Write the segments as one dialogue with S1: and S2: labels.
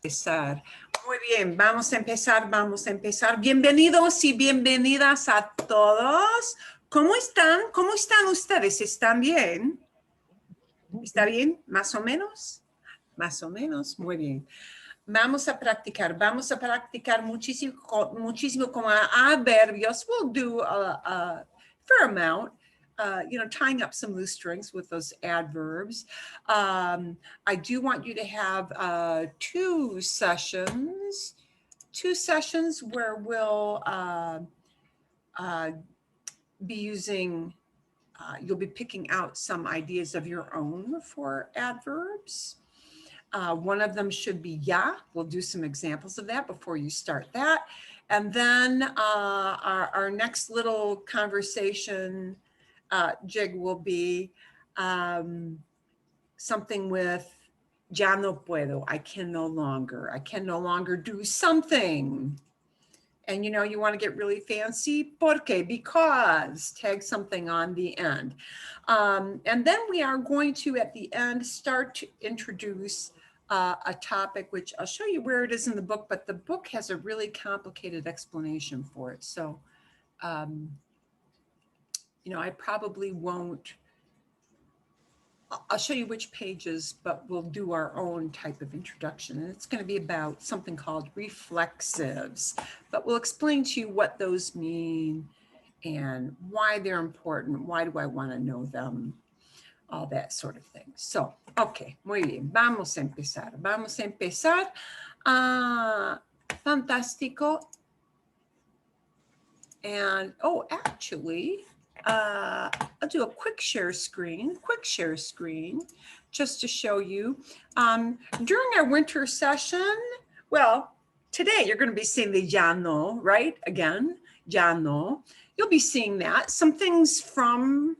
S1: Empezar. Muy bien, vamos a empezar. Bienvenidos y bienvenidas a todos. ¿Cómo están? ¿Cómo están ustedes? ¿Están bien? ¿Está bien? ¿Más o menos? Más o menos, muy bien. Vamos a practicar muchísimo, muchísimo con adverbios. We'll do a fair amount. Tying up some loose strings with those adverbs. I do want you to have two sessions where we'll be using, you'll be picking out some ideas of your own for adverbs. One of them should be ya. We'll do some examples of that before you start that. And then our next little conversation jig will be something with ya no puedo. I can no longer do something. And you want to get really fancy. Porque, because, tag something on the end. And then we are going to, at the end, start to introduce a topic, which I'll show you where it is in the book, but the book has a really complicated explanation for it. So, I probably won't, I'll show you which pages, but we'll do our own type of introduction. And it's going to be about something called reflexives, but we'll explain to you what those mean and why they're important. Why do I want to know them? All that sort of thing. So, okay, muy bien. Vamos a empezar. Fantástico. And, actually, I'll do a quick share screen, just to show you. During our winter session, well, today you're going to be seeing the ya no, right? Again, ya no. You'll be seeing that. Some things from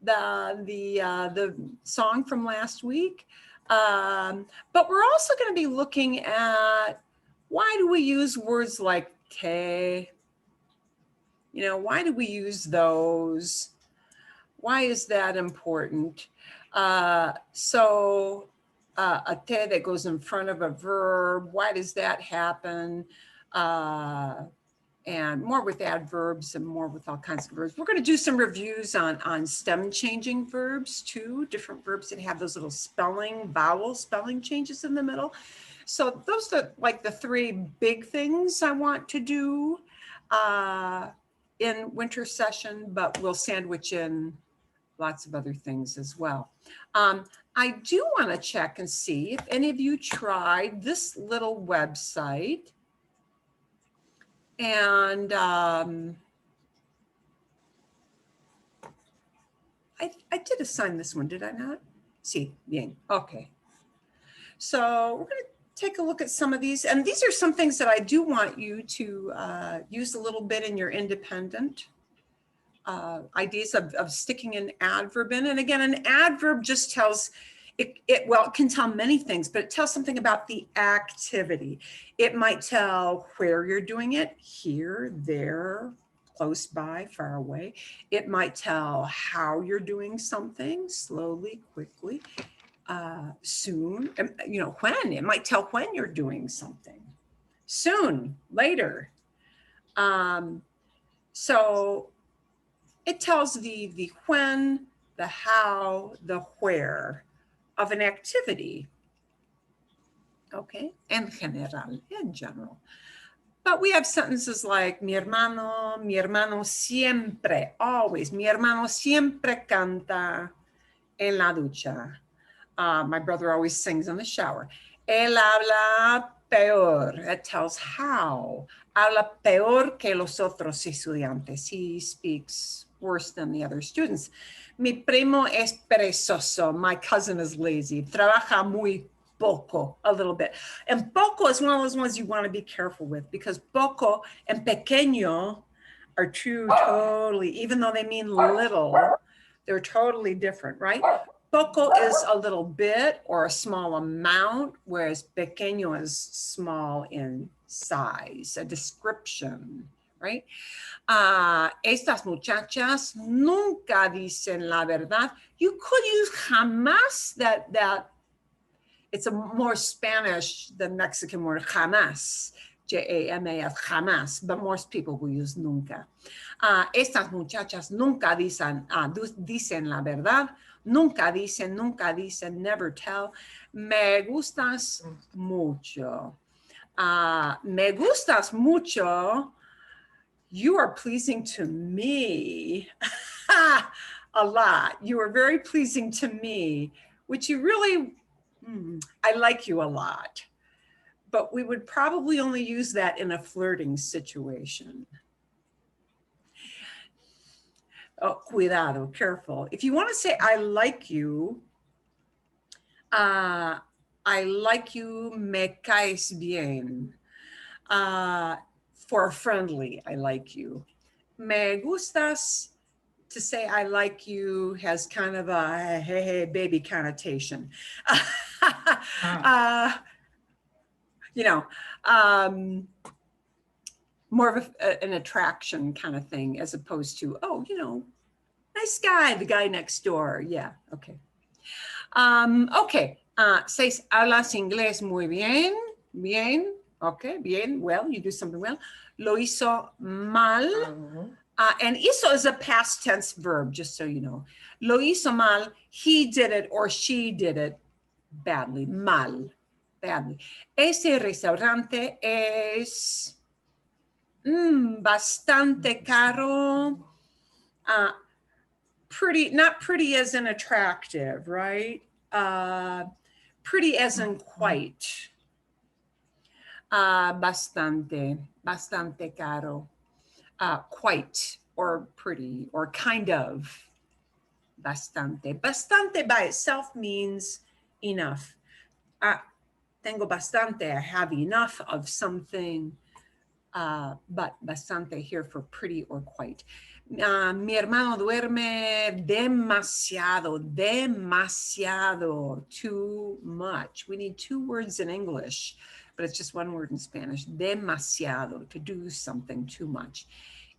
S1: the song from last week. But we're also going to be looking at why do we use words like te? Why do we use those? Why is that important? So a te that goes in front of a verb, why does that happen? And more with adverbs and more with all kinds of verbs. We're going to do some reviews on stem changing verbs too, different verbs that have those little vowel spelling changes in the middle. So those are like the three big things I want to do in winter session, but we'll sandwich in lots of other things as well. I do want to check and see if any of you tried this little website. And I did assign this one, did I not? Sí, bien, okay. So we're going to take a look at some of these. And these are some things that I do want you to use a little bit in your independent ideas of sticking an adverb in. And again, an adverb just tells, it can tell many things, but it tells something about the activity. It might tell where you're doing it, here, there, close by, far away. It might tell how you're doing something, slowly, quickly, soon, when. It might tell when you're doing something. Soon, later. So it tells the when, the how, the where of an activity, okay, en general. But we have sentences like mi hermano siempre, always, mi hermano siempre canta en la ducha. My brother always sings in the shower. Él habla peor, it tells how. Habla peor que los otros estudiantes. He speaks worse than the other students. Mi primo es perezoso. My cousin is lazy. Trabaja muy poco, a little bit. And poco is one of those ones you want to be careful with because poco and pequeño are two totally, even though they mean little, they're totally different, right? Poco is a little bit or a small amount, whereas pequeño is small in size, a description, right? Estas muchachas nunca dicen la verdad. You could use jamás that It's a more Spanish than Mexican word, jamás. J-A-M-A-S, jamás, but most people will use nunca. Estas muchachas nunca dicen la verdad, nunca dicen, never tell. Me gustas mucho. Me gustas mucho. You are pleasing to me a lot. You are very pleasing to me, which you really, I like you a lot. But we would probably only use that in a flirting situation. Oh, cuidado, careful. If you want to say, I like you, me caes bien. For a friendly, I like you. Me gustas, to say I like you has kind of a hey, hey, baby connotation. You know, more of an attraction kind of thing as opposed to, oh, you know, nice guy, the guy next door. Yeah, okay. Okay, says, hablas inglés muy bien, bien, okay, bien, well, you do something well. Lo hizo mal. And hizo is a past tense verb, just so you know. Lo hizo mal, he did it or she did it badly, mal, badly. Ese restaurante es bastante caro. Pretty, not pretty as in attractive, right? Pretty as in quite. Bastante caro. Quite or pretty or kind of. Bastante. Bastante by itself means enough. Tengo bastante, I have enough of something. But bastante here for pretty or quite. Mi hermano duerme demasiado, too much. We need two words in English, but it's just one word in Spanish. Demasiado, to do something too much.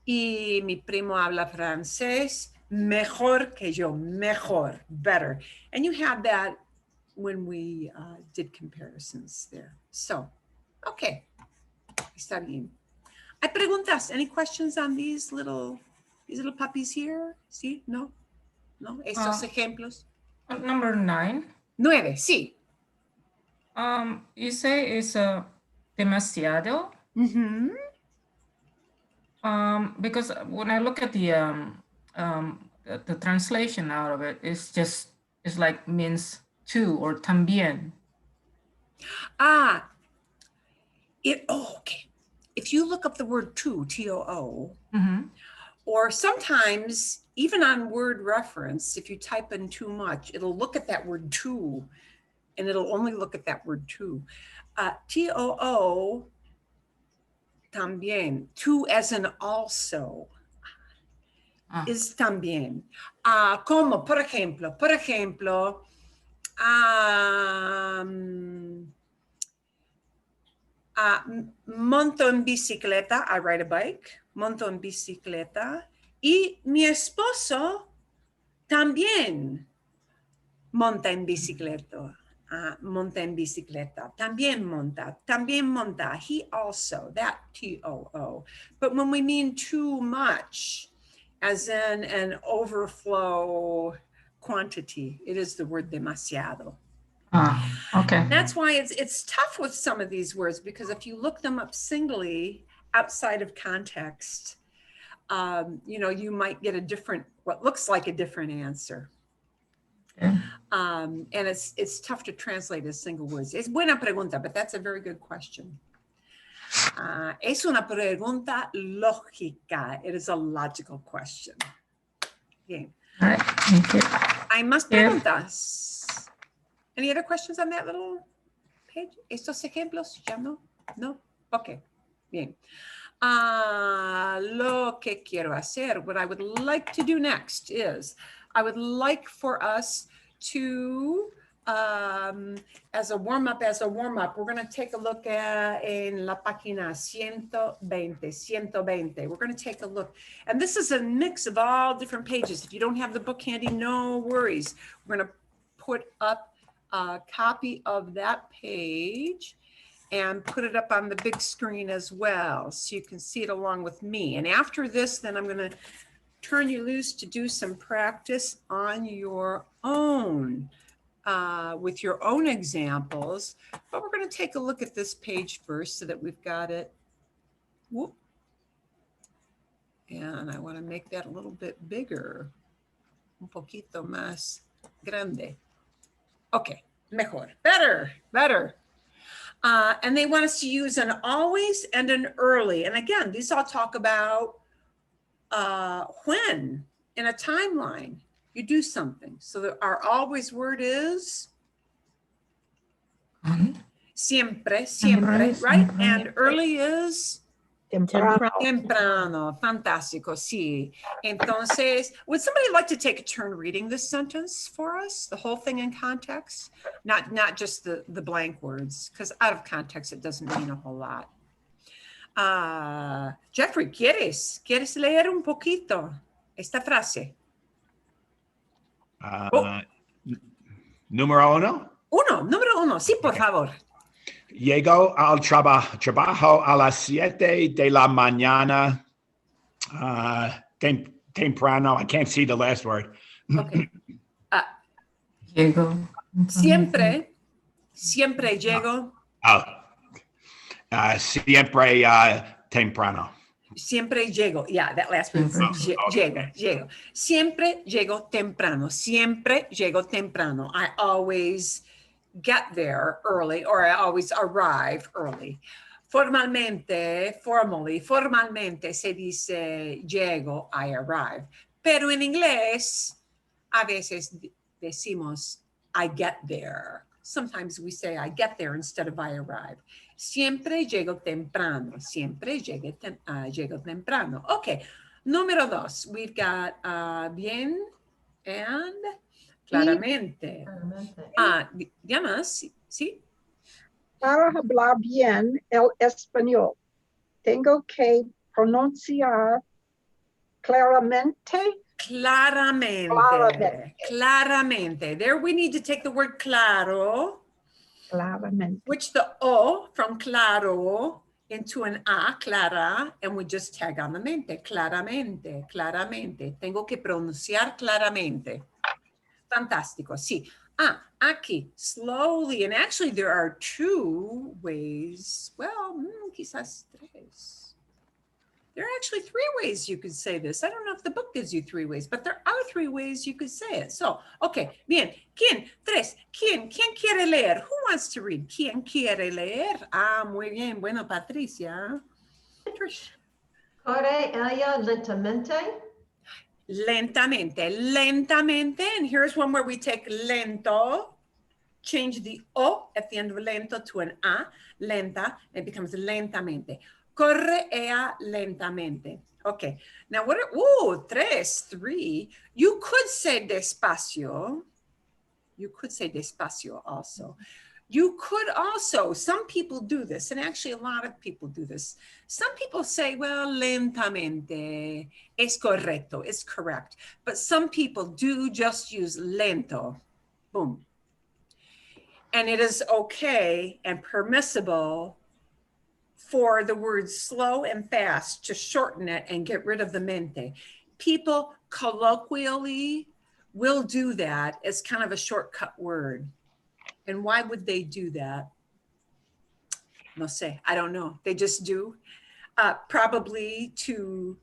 S1: Y mi primo habla francés mejor que yo, mejor, better. And you had that when we did comparisons there. So, okay, está bien. Hay preguntas, any questions on these little puppies here? ¿Sí? ¿No? ¿No? Estos ejemplos.
S2: Number 9.
S1: 9, sí.
S2: You say it's demasiado. Because when I look at the translation out of it, it's like means too or también.
S1: Okay. If you look up the word too, T-O-O, or sometimes even on word reference, if you type in too much, it'll look at that word too, and it'll only look at that word too. T-O-O, también, too as in also, is también. Como, por ejemplo, monto en bicicleta, I ride a bike, monto en bicicleta, y mi esposo también monta en bicicleta. También monta, he also, that T-O-O. But when we mean too much, as in an overflow quantity, it is the word demasiado.
S2: Okay.
S1: That's why it's tough with some of these words, because if you look them up singly outside of context, you know, you might get a different, what looks like a different answer.
S2: Okay.
S1: And it's tough to translate as single words. Es buena pregunta, but that's a very good question. Es una pregunta lógica. It is a logical question. Bien.
S2: All right. Thank you.
S1: Hay más preguntas. Any other questions on that little page? ¿Estos ejemplos? ¿Ya no? No? Okay. Bien. Lo que quiero hacer, what I would like to do next is, I would like for us to, as a warm-up, we're going to take a look at in la página 120. We're going to take a look. And this is a mix of all different pages. If you don't have the book handy, no worries. We're going to put up a copy of that page and put it up on the big screen as well, so you can see it along with me. And after this, then I'm going to turn you loose to do some practice on your own with your own examples. But we're going to take a look at this page first so that we've got it. Whoop. And I want to make that a little bit bigger. Un poquito más grande. Okay, mejor, better. And they want us to use an always and an early. And again, these all talk about when in a timeline you do something. So our always word is siempre, right? And early is temprano. Fantástico, sí. Entonces, would somebody like to take a turn reading this sentence for us? The whole thing in context? Not just the blank words, because out of context, it doesn't mean a whole lot. Jeffrey, ¿quieres leer un poquito esta frase?
S3: Número uno.
S1: Número uno. Sí, por favor.
S3: Llego al trabajo a las 7 de la mañana. Temprano. I can't see the last word.
S1: Okay.
S2: Llego.
S1: Siempre llego.
S3: Siempre temprano.
S1: Siempre llego. Yeah, that last word. Llego. Siempre llego temprano. Siempre llego temprano. I always get there early, or I always arrive early. Formally se dice llego, I arrive. Pero en inglés, a veces decimos I get there. Sometimes we say I get there instead of I arrive. Siempre llego temprano. Siempre llego temprano. Okay. Número dos, we've got bien and claramente. Diana, ¿sí?
S4: Para hablar bien el español, tengo que pronunciar claramente.
S1: Claramente. There we need to take the word claro.
S4: Claramente.
S1: Switch the O from claro into an A, clara, and we just tag on the mente. Claramente. Tengo que pronunciar claramente. Fantástico, sí. Aquí, slowly, and actually there are two ways, well, quizás tres. There are actually three ways you could say this. I don't know if the book gives you three ways, but there are three ways you could say it. So, okay, bien. ¿Quién quiere leer? Who wants to read? ¿Quién quiere leer? Muy bien. Bueno, Patricia. Trish.
S5: Corre ella lentamente.
S1: Lentamente. And here's one where we take lento, change the O at the end of lento to an A, lenta, and it becomes lentamente. Corre ella lentamente. Okay, now what are, three. You could say despacio. You could say despacio also. You could also, some people do this, and actually a lot of people do this. Some people say, well, lentamente es correcto, it's correct. But some people do just use lento, boom. And it is okay and permissible for the words slow and fast to shorten it and get rid of the mente. People colloquially will do that as kind of a shortcut word. And why would they do that? No sé, I don't know. They just do. Probably to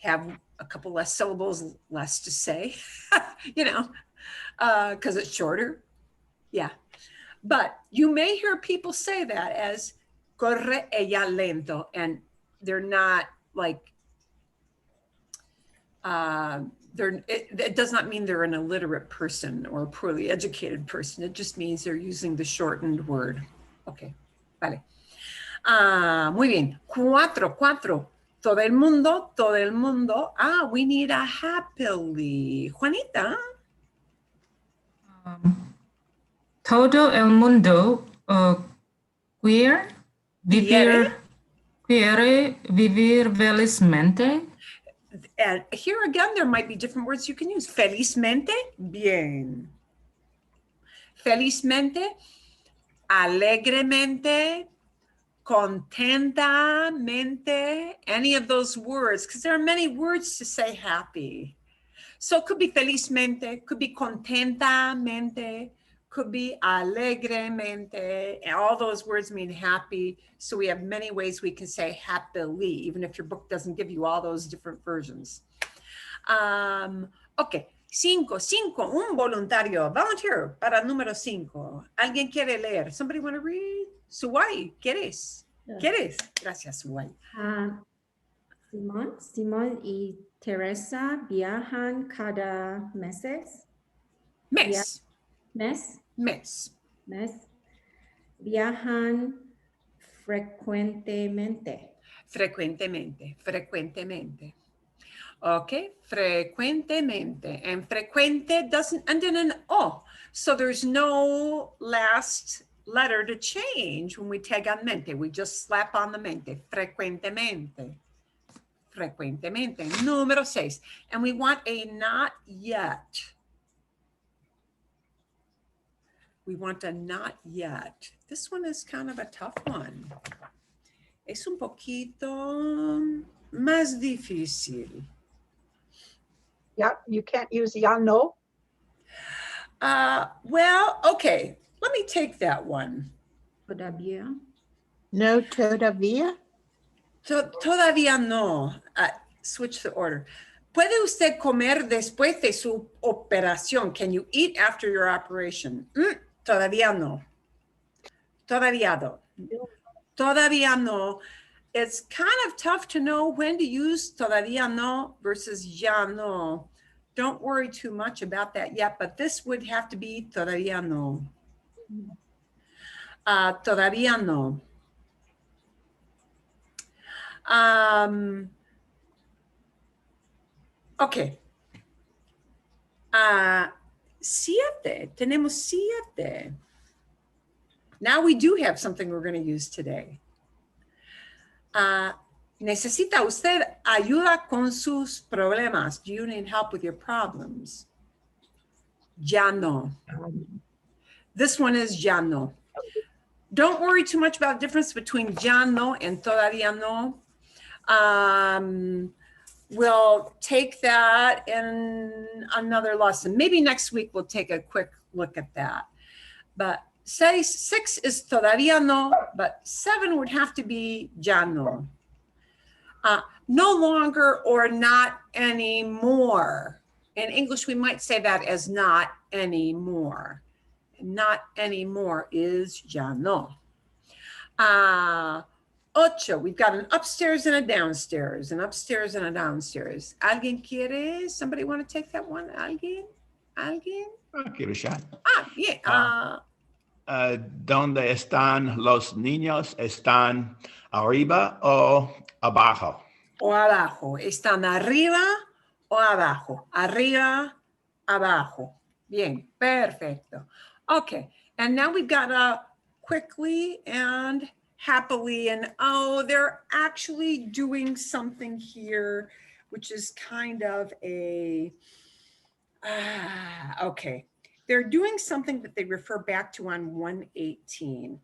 S1: have a couple less syllables less to say, because it's shorter. Yeah. But you may hear people say that as corre ella lento, and they're not like, it does not mean they're an illiterate person or a poorly educated person. It just means they're using the shortened word. Okay, vale. Muy bien. Cuatro. Todo el mundo. We need a happily. Juanita.
S2: Todo el mundo quiere vivir felizmente.
S1: And here again, there might be different words you can use. Felizmente, bien. felizmente, alegremente, contentamente, any of those words, because there are many words to say happy. So it could be felizmente, could be contentamente, could be alegremente, and all those words mean happy. So we have many ways we can say happily, even if your book doesn't give you all those different versions. Ok, 5, un voluntario, volunteer para el número 5. ¿Alguien quiere leer? Somebody want to read? Suwai, ¿quieres? ¿Quieres? Gracias, Suwai.
S6: Simón y Teresa viajan cada mes.
S1: Mes.
S6: Mes. Viajan frecuentemente.
S1: Frecuentemente. Okay, frecuentemente. And frecuente doesn't end in an O. So there's no last letter to change when we tag on mente. We just slap on the mente. Frecuentemente. Número 6. And we want a not yet. We want a not yet. This one is kind of a tough one. Es un poquito más difícil.
S4: Yeah, you can't use ya no.
S1: Well, okay. Let me take that one.
S6: Todavía.
S7: No, todavía.
S1: Todavía no. Switch the order. ¿Puede usted comer después de su operación? Can you eat after your operation? Todavía no. Todavía no. It's kind of tough to know when to use todavía no versus ya no. Don't worry too much about that yet, but this would have to be todavía no. Todavía no. Okay. 7. Tenemos 7. Now we do have something we're going to use today. ¿Necesita usted ayuda con sus problemas? Do you need help with your problems? Ya no. This one is ya no. Don't worry too much about the difference between ya no and todavía no. We'll take that in another lesson. Maybe next week we'll take a quick look at that. But 6 is todavía no, but 7 would have to be ya no. No longer or not anymore. In English, we might say that as not anymore. Not anymore is ya no. 8, we've got an upstairs and a downstairs, an upstairs and a downstairs. ¿Alguien quiere? Somebody want to take that one? ¿Alguien?
S3: I'll give it a shot.
S1: Yeah.
S3: ¿Dónde están los niños? ¿Están arriba o abajo?
S1: O abajo. ¿Están arriba o abajo? Arriba, abajo. Bien, perfecto. Okay, and now we've got quickly and happily, and they're actually doing something here, which is kind of a, okay. They're doing something that they refer back to on 118.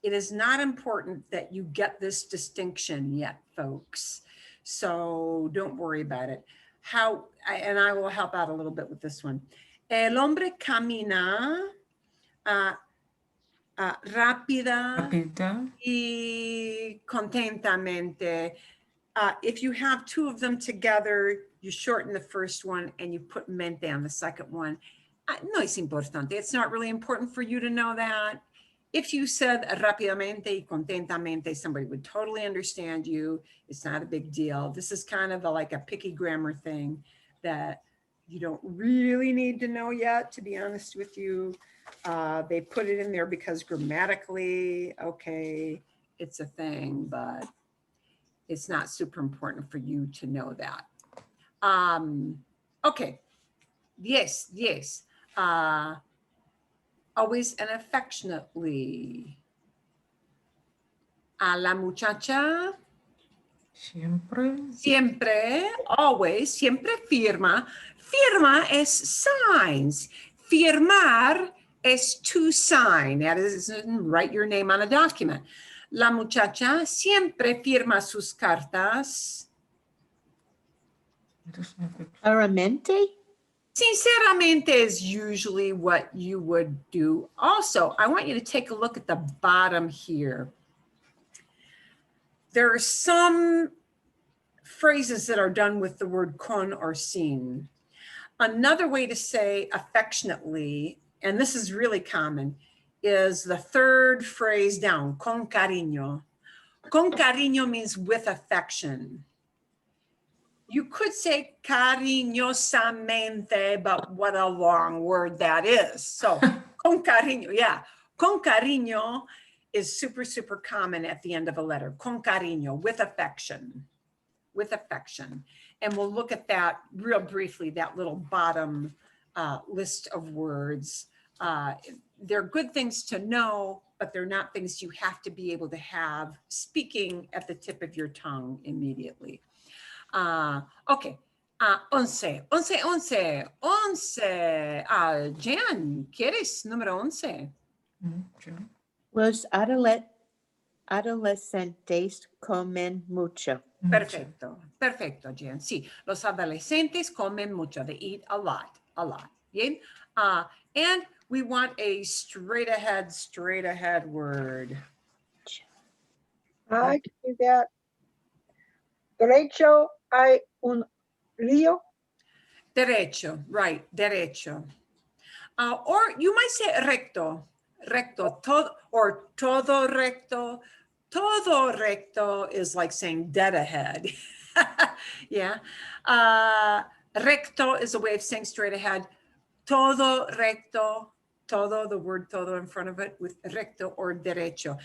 S1: It is not important that you get this distinction yet, folks. So don't worry about it. And I will help out a little bit with this one. El hombre camina rápida y contentamente. If you have 2 of them together, you shorten the first one and you put mente on the second one. No es importante. It's not really important for you to know that. If you said rápidamente y contentamente, somebody would totally understand you. It's not a big deal. This is kind of like a picky grammar thing that you don't really need to know yet, to be honest with you. They put it in there because grammatically, okay, it's a thing, but it's not super important for you to know that. Okay, yes. Always and affectionately. A la muchacha. Siempre, always, siempre firma. Firma es signs. Firmar es to sign. That is, write your name on a document. La muchacha siempre firma sus cartas.
S7: Sinceramente?
S1: Sinceramente is usually what you would do. Also, I want you to take a look at the bottom here. There are some phrases that are done with the word con or sin. Another way to say affectionately, and this is really common, is the third phrase down, con cariño. Con cariño means with affection. You could say cariñosamente, but what a long word that is. So con cariño, yeah. Con cariño is super, super common at the end of a letter. Con cariño, with affection, with affection. And we'll look at that real briefly, that little bottom list of words. They're good things to know, but they're not things you have to be able to have speaking at the tip of your tongue immediately. Okay. 11. Jan, ¿quieres número 11?
S7: Los adolescentes comen mucho.
S1: Perfecto, perfecto, Jan. Sí, los adolescentes comen mucho. They eat a lot, a lot. Bien. And we want a straight ahead word.
S4: I can do that. Derecho hay un río.
S1: Derecho, right, derecho. Or you might say recto, recto, todo, or todo recto. Todo recto is like saying dead ahead. Yeah. Recto is a way of saying straight ahead. Todo recto, todo, the word todo in front of it with recto or derecho.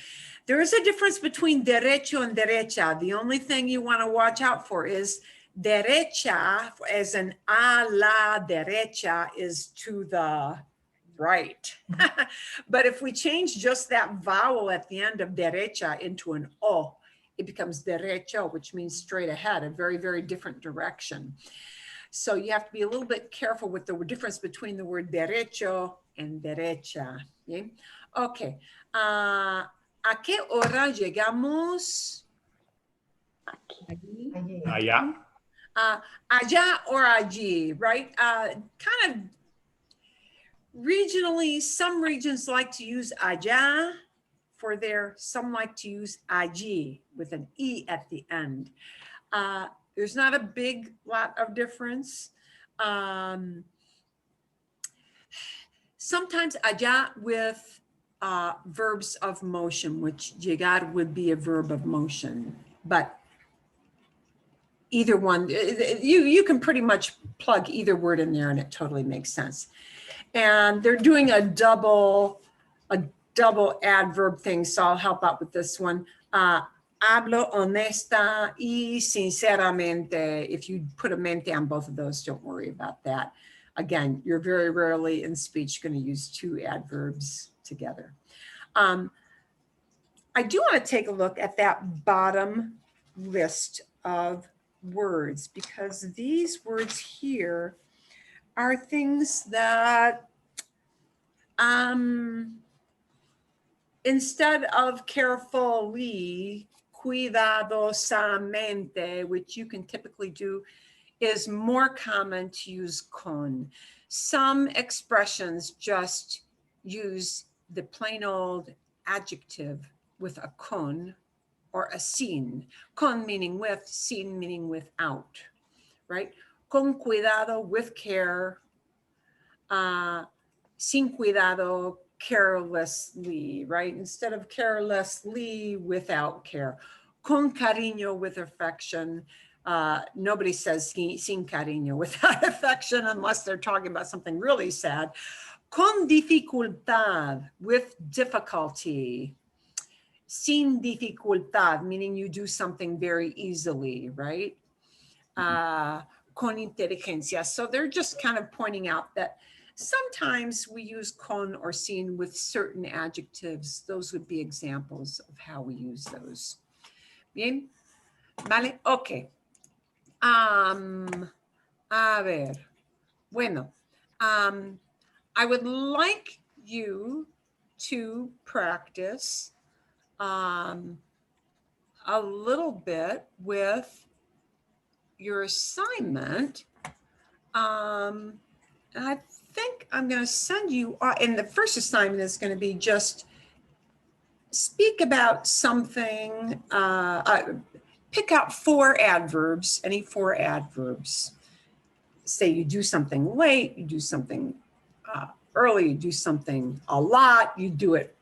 S1: There is a difference between derecho and derecha. The only thing you want to watch out for is derecha, as in a la derecha, is to the right. But if we change just that vowel at the end of derecha into an o, it becomes derecho, which means straight ahead, a very, very different direction. So you have to be a little bit careful with the difference between the word derecho and derecha. Okay. Okay. ¿A qué hora llegamos?
S3: Allá.
S1: Allá or allí, right? Kind of regionally, some regions like to use allá for their, some like to use allí with an E at the end. There's not a big lot of difference. Sometimes allá with verbs of motion, which llegar would be a verb of motion, but either one, you can pretty much plug either word in there and it totally makes sense. And they're doing a double adverb thing, so I'll help out with this one. Hablo honesta y sinceramente. If you put a mente on both of those, don't worry about that. Again, you're very rarely in speech going to use two adverbs together. I do want to take a look at that bottom list of words, because these words here are things that instead of carefully, cuidadosamente, which you can typically do, is more common to use con. Some expressions just use the plain old adjective with a con or a sin. Con meaning with, sin meaning without, right? Con cuidado, with care. Sin cuidado, carelessly, right? Instead of carelessly, without care. Con cariño, with affection. Nobody says sin cariño, without affection, unless they're talking about something really sad. Con dificultad, with difficulty. Sin dificultad, meaning you do something very easily, right? Con inteligencia. So they're just kind of pointing out that sometimes we use con or sin with certain adjectives. Those would be examples of how we use those. Bien, vale, okay. A ver, bueno, I would like you to practice a little bit with your assignment. And I think I'm going to send you, and the first assignment is going to be just speak about something, pick out 4 adverbs, any 4 adverbs. Say you do something late, you do something early, you do something a lot, you do it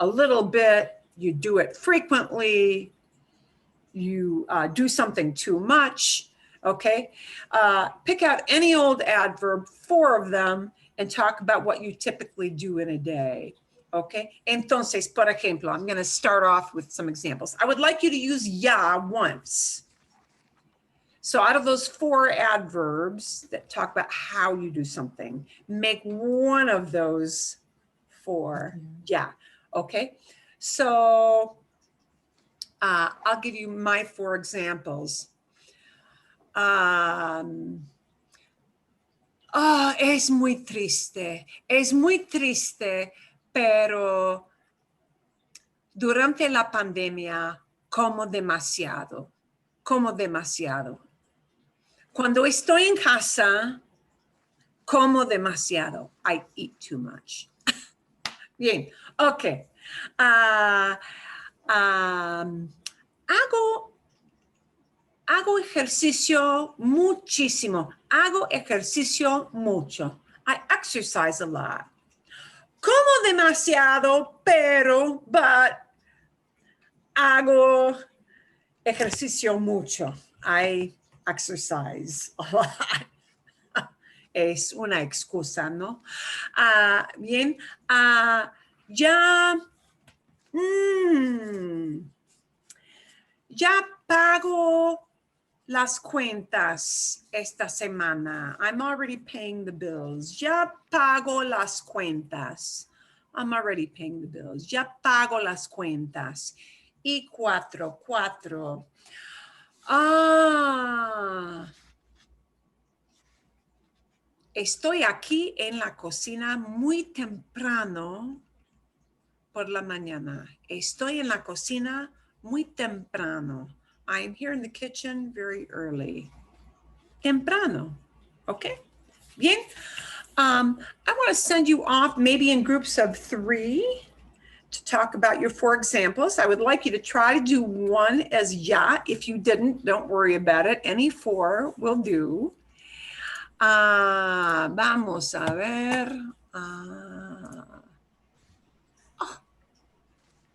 S1: a little bit, you do it frequently, you do something too much, okay? Pick out any old adverb, 4 of them, and talk about what you typically do in a day, okay? Entonces, por ejemplo, I'm gonna start off with some examples. I would like you to use ya once. So out of those 4 adverbs that talk about how you do something, make one of those 4 ya, okay? So I'll give you my 4 examples. Es muy triste, pero durante la pandemia como demasiado. Cuando estoy en casa, como demasiado. I eat too much. Bien, ok. Hago ejercicio muchísimo. Hago ejercicio mucho. I exercise a lot. Como demasiado, but hago ejercicio mucho. I exercise a lot. Es una excusa, ¿no? Bien. Ya pago las cuentas esta semana. I'm already paying the bills. Ya pago las cuentas. I'm already paying the bills. Ya pago las cuentas. Y 4. Estoy aquí en la cocina muy temprano por la mañana. Estoy en la cocina muy temprano. I am here in the kitchen very early. Temprano. Okay? Bien. I want to send you off maybe in groups of 3 to talk about your 4 examples. I would like you to try to do one as ya. If you didn't, don't worry about it. Any 4 will do. Vamos a ver.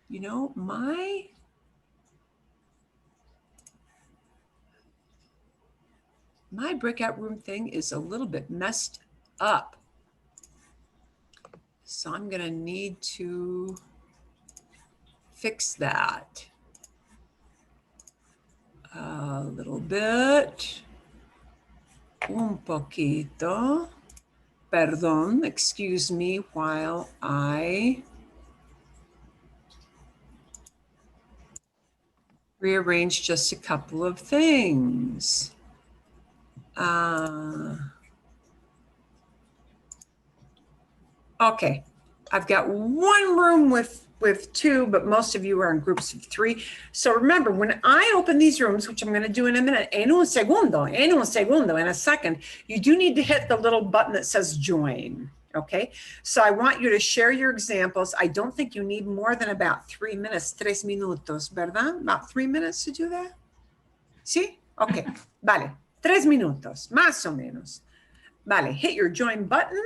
S1: You know, my breakout room thing is a little bit messed up. So I'm going to need to fix that a little bit. Un poquito. Perdón, excuse me while I rearrange just a couple of things. Okay, I've got one room with 2, but most of you are in groups of 3. So remember, when I open these rooms, which I'm going to do in a minute, en un segundo, in a second, you do need to hit the little button that says join. Okay, so I want you to share your examples. I don't think you need more than about 3 minutes, 3 minutos, ¿verdad? About 3 minutes to do that? ¿Sí? Okay, vale, 3 minutos, más o menos. Vale, hit your join button.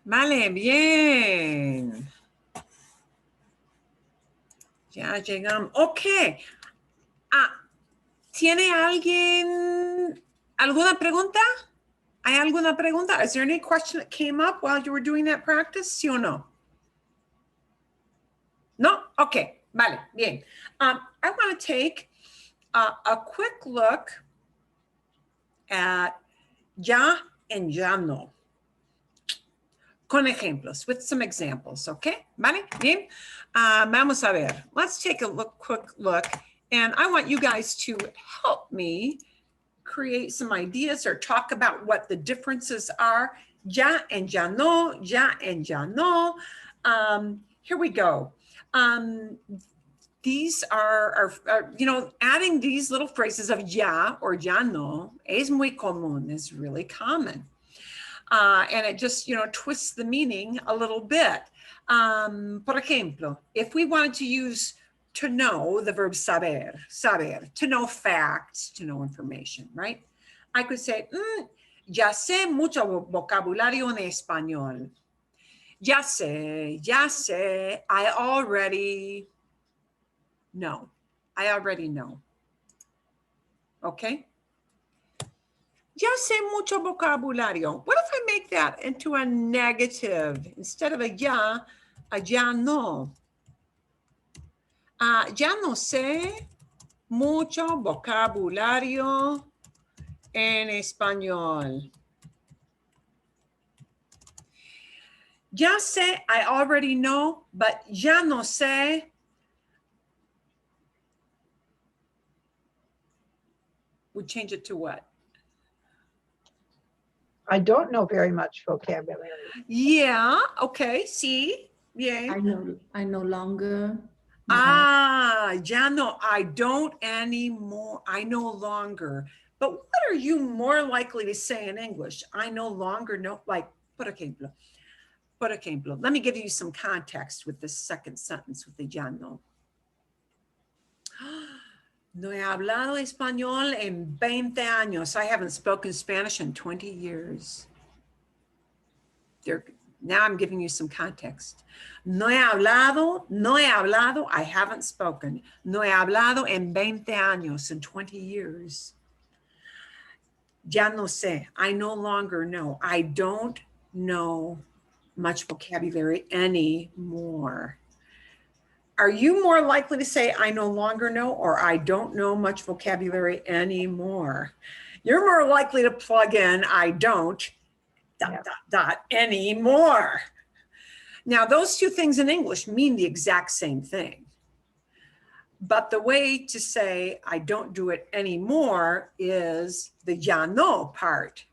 S1: Vale, bien. Ya llegamos. Ok. ¿Tiene alguien alguna pregunta? ¿Hay alguna pregunta? Is there any question that came up while you were doing that practice? ¿Sí o no? No? Okay. Vale, bien. I want to take a quick look at ya and ya no. Con ejemplos, with some examples, okay? Vale, bien. Vamos a ver. Let's take a quick look. And I want you guys to help me create some ideas or talk about what the differences are. Ya and ya no, ya and ya no. Here we go. These are, you know, adding these little phrases of ya or ya no es muy común, is really common. And it just, you know, twists the meaning a little bit. Por ejemplo, if we wanted to use to know, the verb saber, to know facts, to know information, right? I could say, ya sé mucho vocabulario en español. Ya sé, I already know. Okay? Ya sé mucho vocabulario. What if I make that into a negative? Instead of a ya no. Ya no sé mucho vocabulario en español. Ya sé, I already know, but ya no sé. Would change it to what?
S4: I don't know very much vocabulary.
S1: Yeah, okay, sí, bien.
S6: I no longer.
S1: Ya no, I don't anymore. I no longer. But what are you more likely to say in English? I no longer know, like, por ejemplo. Let me give you some context with this second sentence with the ya no. No he hablado español en 20 años. I haven't spoken Spanish in 20 years. Now I'm giving you some context. No he hablado, I haven't spoken. No he hablado en 20 años, in 20 years. Ya no sé, I no longer know. I don't know much vocabulary anymore. Are you more likely to say I no longer know or I don't know much vocabulary anymore? You're more likely to plug in I don't ... anymore. Now, those two things in English mean the exact same thing. But the way to say I don't do it anymore is the ya no part,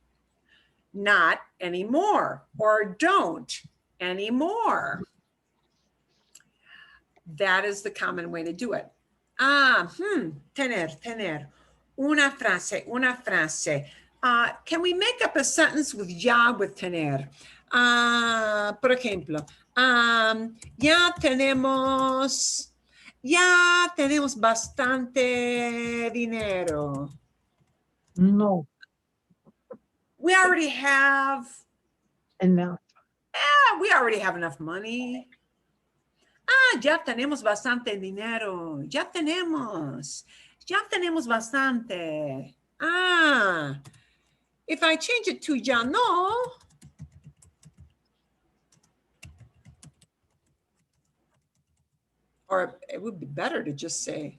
S1: not anymore or don't anymore. That is the common way to do it. Tener. Una frase. Can we make up a sentence with ya with tener? Por ejemplo, ya tenemos bastante dinero.
S4: No,
S1: We already have,
S4: enough.
S1: we already have enough money. Ya tenemos bastante dinero. Ya tenemos bastante. If I change it to ya no, or it would be better to just say,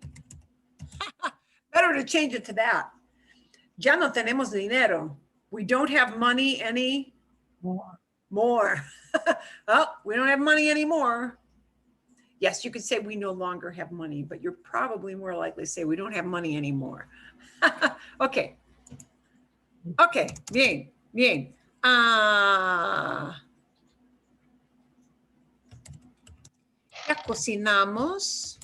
S1: better to change it to that. Ya no tenemos dinero. We don't have money anymore. Oh, we don't have money anymore. Yes, you could say we no longer have money, but you're probably more likely to say we don't have money anymore. Okay. Bien. Ya cocinamos.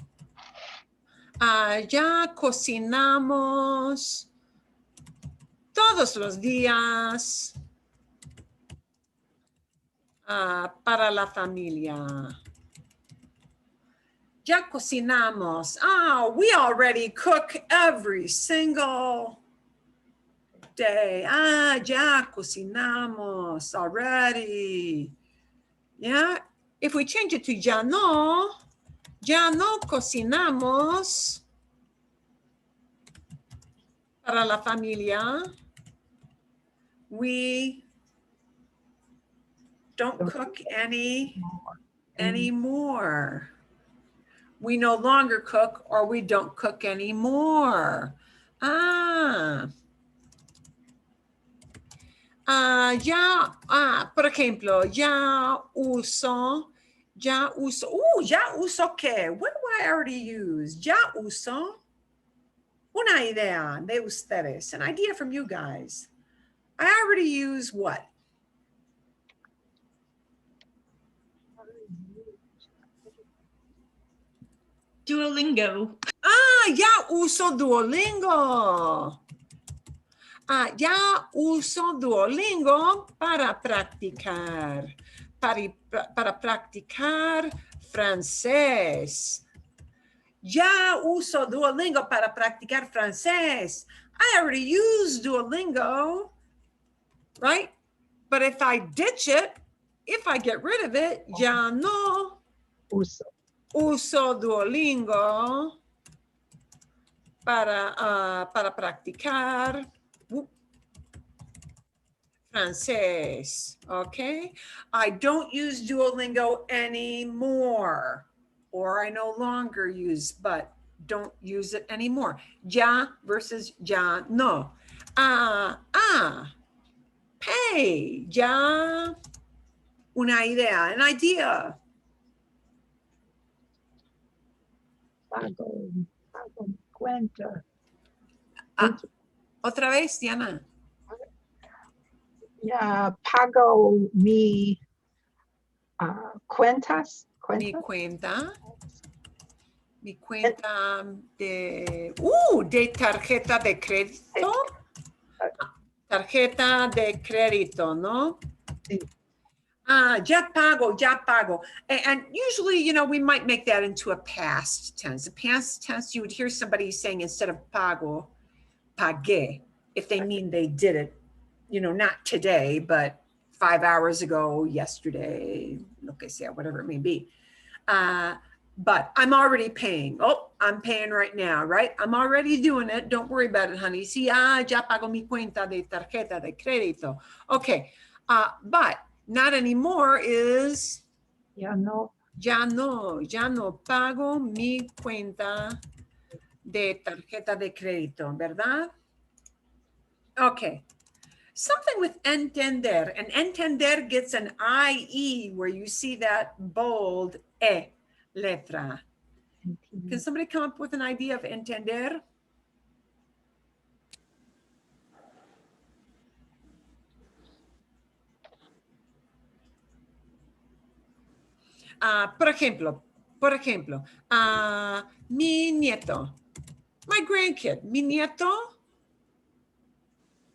S1: Ya cocinamos todos los días para la familia. Ya cocinamos. We already cook every single day. Ya cocinamos already. Yeah, if we change it to ya no cocinamos para la familia. We don't cook anymore. We no longer cook, or we don't cook anymore. Por ejemplo, ya uso qué? What do I already use? Ya uso. Una idea de ustedes, an idea from you guys. I already use what?
S8: Duolingo.
S1: Ya uso Duolingo. Ya uso Duolingo para practicar, para practicar francés. Ya uso Duolingo para practicar francés. I already use Duolingo, right? But if I ditch it, if I get rid of it, ya no uso Duolingo para practicar francés, okay? I don't use Duolingo anymore, or I no longer use, but don't use it anymore. Ya versus ya no. Pay, ya. Una idea, an idea.
S4: Pago mi cuenta.
S1: Otra vez, Diana.
S4: Ya pago mi cuentas.
S1: Mi cuenta de tarjeta de crédito. Tarjeta de crédito, ¿no?
S4: Sí.
S1: Ya pago. And usually, you know, we might make that into a past tense. A past tense, you would hear somebody saying instead of pago, pagué, if they mean they did it, you know, not today, but 5 hours ago, yesterday, lo que sea, whatever it may be. But I'm already paying. Oh, I'm paying right now, right? I'm already doing it. Don't worry about it, honey. Sí, ya pago mi cuenta de tarjeta de crédito. Okay, but not anymore is
S4: Ya no
S1: pago mi cuenta de tarjeta de crédito, ¿verdad? Okay. Something with entender. And entender gets an IE where you see that bold E letra. Can somebody come up with an idea of entender? Por ejemplo, mi nieto, my grandkid, mi nieto,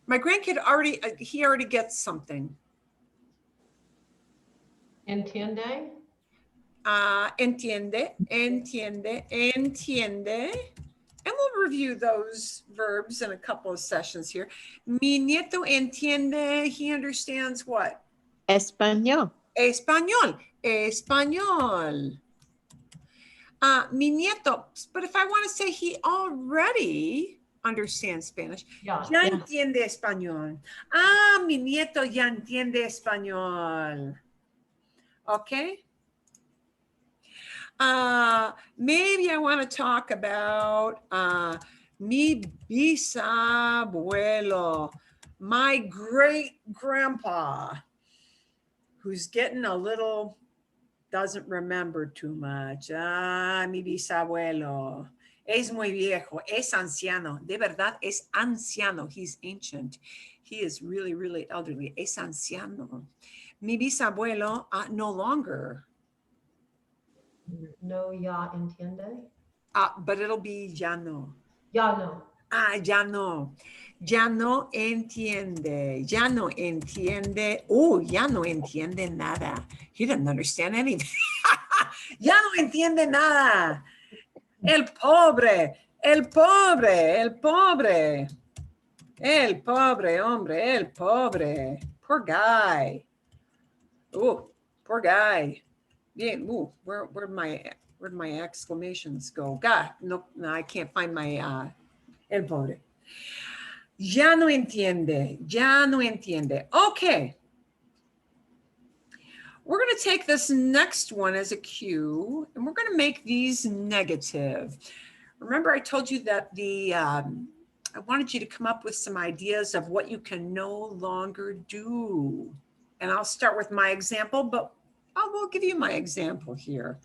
S1: my grandkid he already gets something.
S5: Entiende?
S1: Entiende. And we'll review those verbs in a couple of sessions here. Mi nieto entiende, he understands what?
S7: Español.
S1: Español. Mi nieto, but if I want to say he already understands Spanish,
S5: Ya.
S1: ya entiende español. Mi nieto ya entiende español. Okay. Maybe I want to talk about mi bisabuelo, my great grandpa, who's getting a little, doesn't remember too much. Mi bisabuelo. Es muy viejo, es anciano. De verdad, es anciano. He's ancient. He is really, really elderly. Es anciano. Mi bisabuelo, no longer.
S5: No, ya entiende?
S1: But it'll be ya no.
S5: Ya no.
S1: Ya no. Ya no entiende. Ya no entiende. Oh, ya no entiende nada. He doesn't understand anything. Ya no entiende nada. El pobre, hombre, el pobre. Poor guy. Oh, Poor guy. Bien. Ooh, where'd my exclamations go? God, no, I can't find my el pobre. Ya no entiende. Ya no entiende. Okay. We're going to take this next one as a cue, and we're going to make these negative. Remember, I told you that I wanted you to come up with some ideas of what you can no longer do. And I'll start with my example, but I will give you my example here.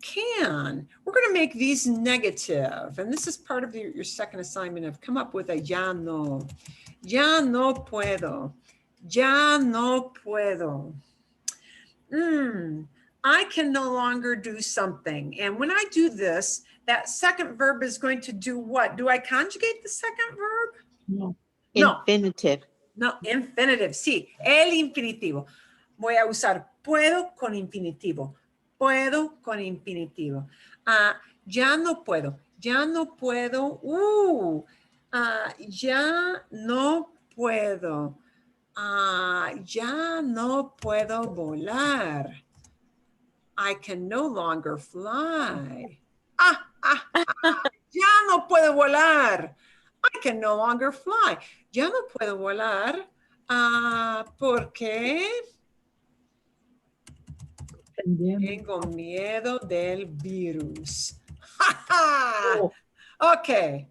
S1: Can, we're going to make these negative, and this is part of your second assignment of come up with a ya no puedo, ya no puedo. I can no longer do something. And when I do this, that second verb is going to do what? Do I conjugate the second verb?
S7: No.
S1: No.
S7: Infinitive.
S1: No, infinitive, sí, el infinitivo. Voy a usar puedo con infinitivo. Puedo con infinitivo. Ya no puedo. Ya no puedo. Ya no puedo. Ya no puedo volar. I can no longer fly. Ya no puedo volar. I can no longer fly. Ya no puedo volar. ¿Por qué? Tengo miedo del virus. Okay.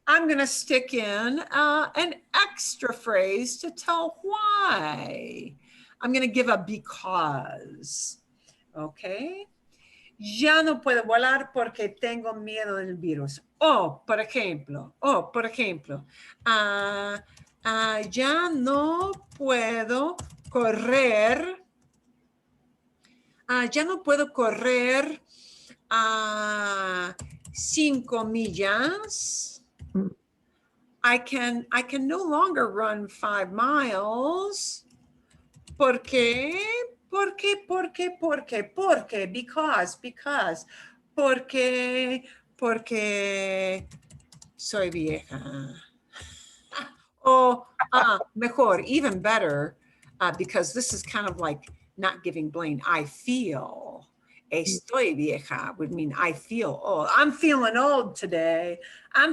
S1: I'm going to stick in an extra phrase to tell why. I'm going to give a because. Okay. Ya no puedo volar porque tengo miedo del virus. Por ejemplo, ya no puedo correr. Ya no puedo correr 5 millas. I can no longer run 5 miles. ¿Por qué? ¿Por qué? Because. Porque soy vieja. Mejor, even better, because this is kind of like not giving blame. I feel. Estoy vieja would mean I feel old. I'm feeling old today. Ya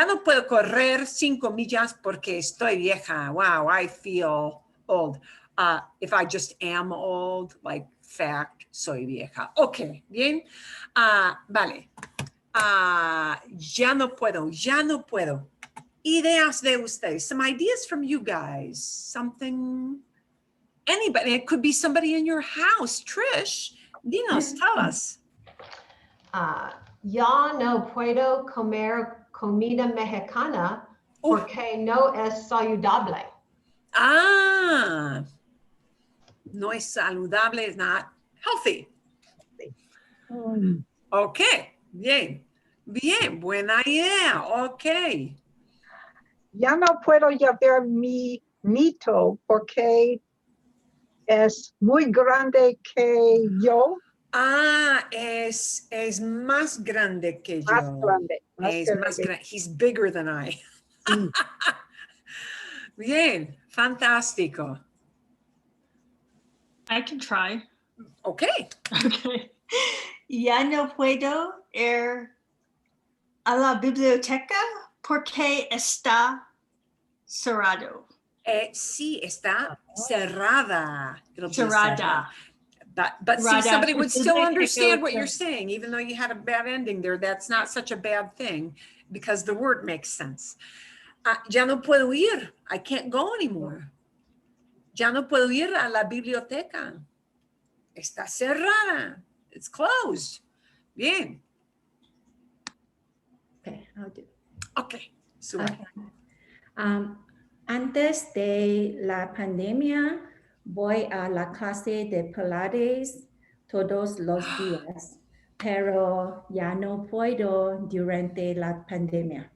S1: no puedo correr 5 millas porque estoy vieja. Wow, I feel old. If I just am old, like fact, soy vieja. Okay, bien. Vale. Ya no puedo. Ideas de ustedes. Some ideas from you guys. Something, anybody. It could be somebody in your house. Trish, dinos, tell us.
S5: Ya no puedo comer comida mexicana porque no es saludable.
S1: No es saludable, is not healthy. Okay, bien, buena idea, okay.
S4: Ya no puedo llevar mi nieto porque es muy grande que yo.
S1: Es más grande que yo.
S4: Más grande.
S1: Más grande. He's bigger than I. Bien, fantástico.
S8: I can try.
S1: Okay.
S8: Okay. Ya no puedo ir a la biblioteca porque está cerrado.
S1: Sí, está cerrada. It'll be
S8: Cerrada.
S1: But see,
S8: Cerrada.
S1: somebody would still understand what you're saying, even though you had a bad ending there. That's not such a bad thing because the word makes sense. Ya no puedo ir. I can't go anymore. Ya no puedo ir a la biblioteca. Está cerrada. It's closed. Bien.
S6: Okay, I'll do.
S1: Okay. So
S6: Okay. Antes de la pandemia, voy a la clase de Pilates todos los días, pero ya no puedo durante la pandemia.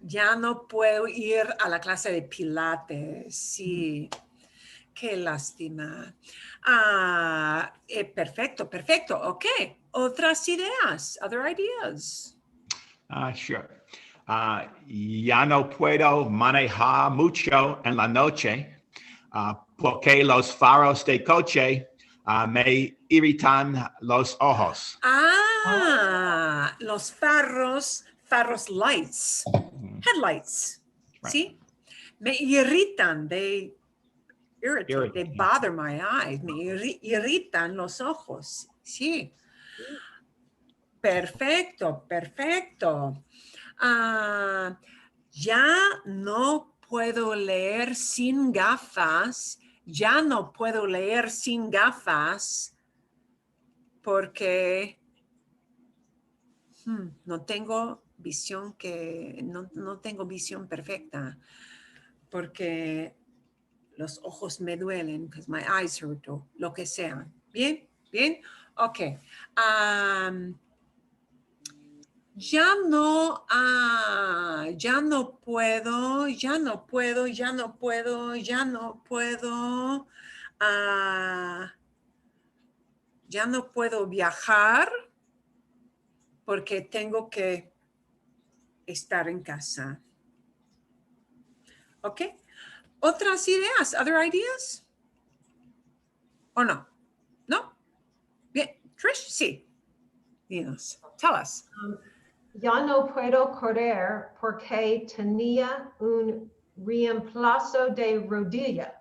S1: ya no puedo ir a la clase de pilates. Sí. Qué lástima. Perfecto. Okay. Otras ideas, other ideas.
S3: Sure. Ya no puedo manejar mucho en la noche porque los faros de coche me irritan los ojos.
S1: Ah, los faros lights, headlights.
S3: Right.
S1: See? Me irritan, they irritate, they
S3: Irritate.
S1: bother my eyes. Me irritan los ojos. Sí. Perfecto, perfecto. Ya no puedo leer sin gafas. Ya no puedo leer sin gafas porque no tengo visión no tengo visión perfecta porque los ojos me duelen because my eyes hurt o lo que sea. Bien, bien, ok. Ya no puedo viajar porque tengo que estar en casa. ¿Ok? ¿Otras ideas? Other ideas? ¿O no? ¿No? Bien. Trish, sí. Dinos. Tell us.
S5: Ya no puedo correr porque tenía un reemplazo de rodilla.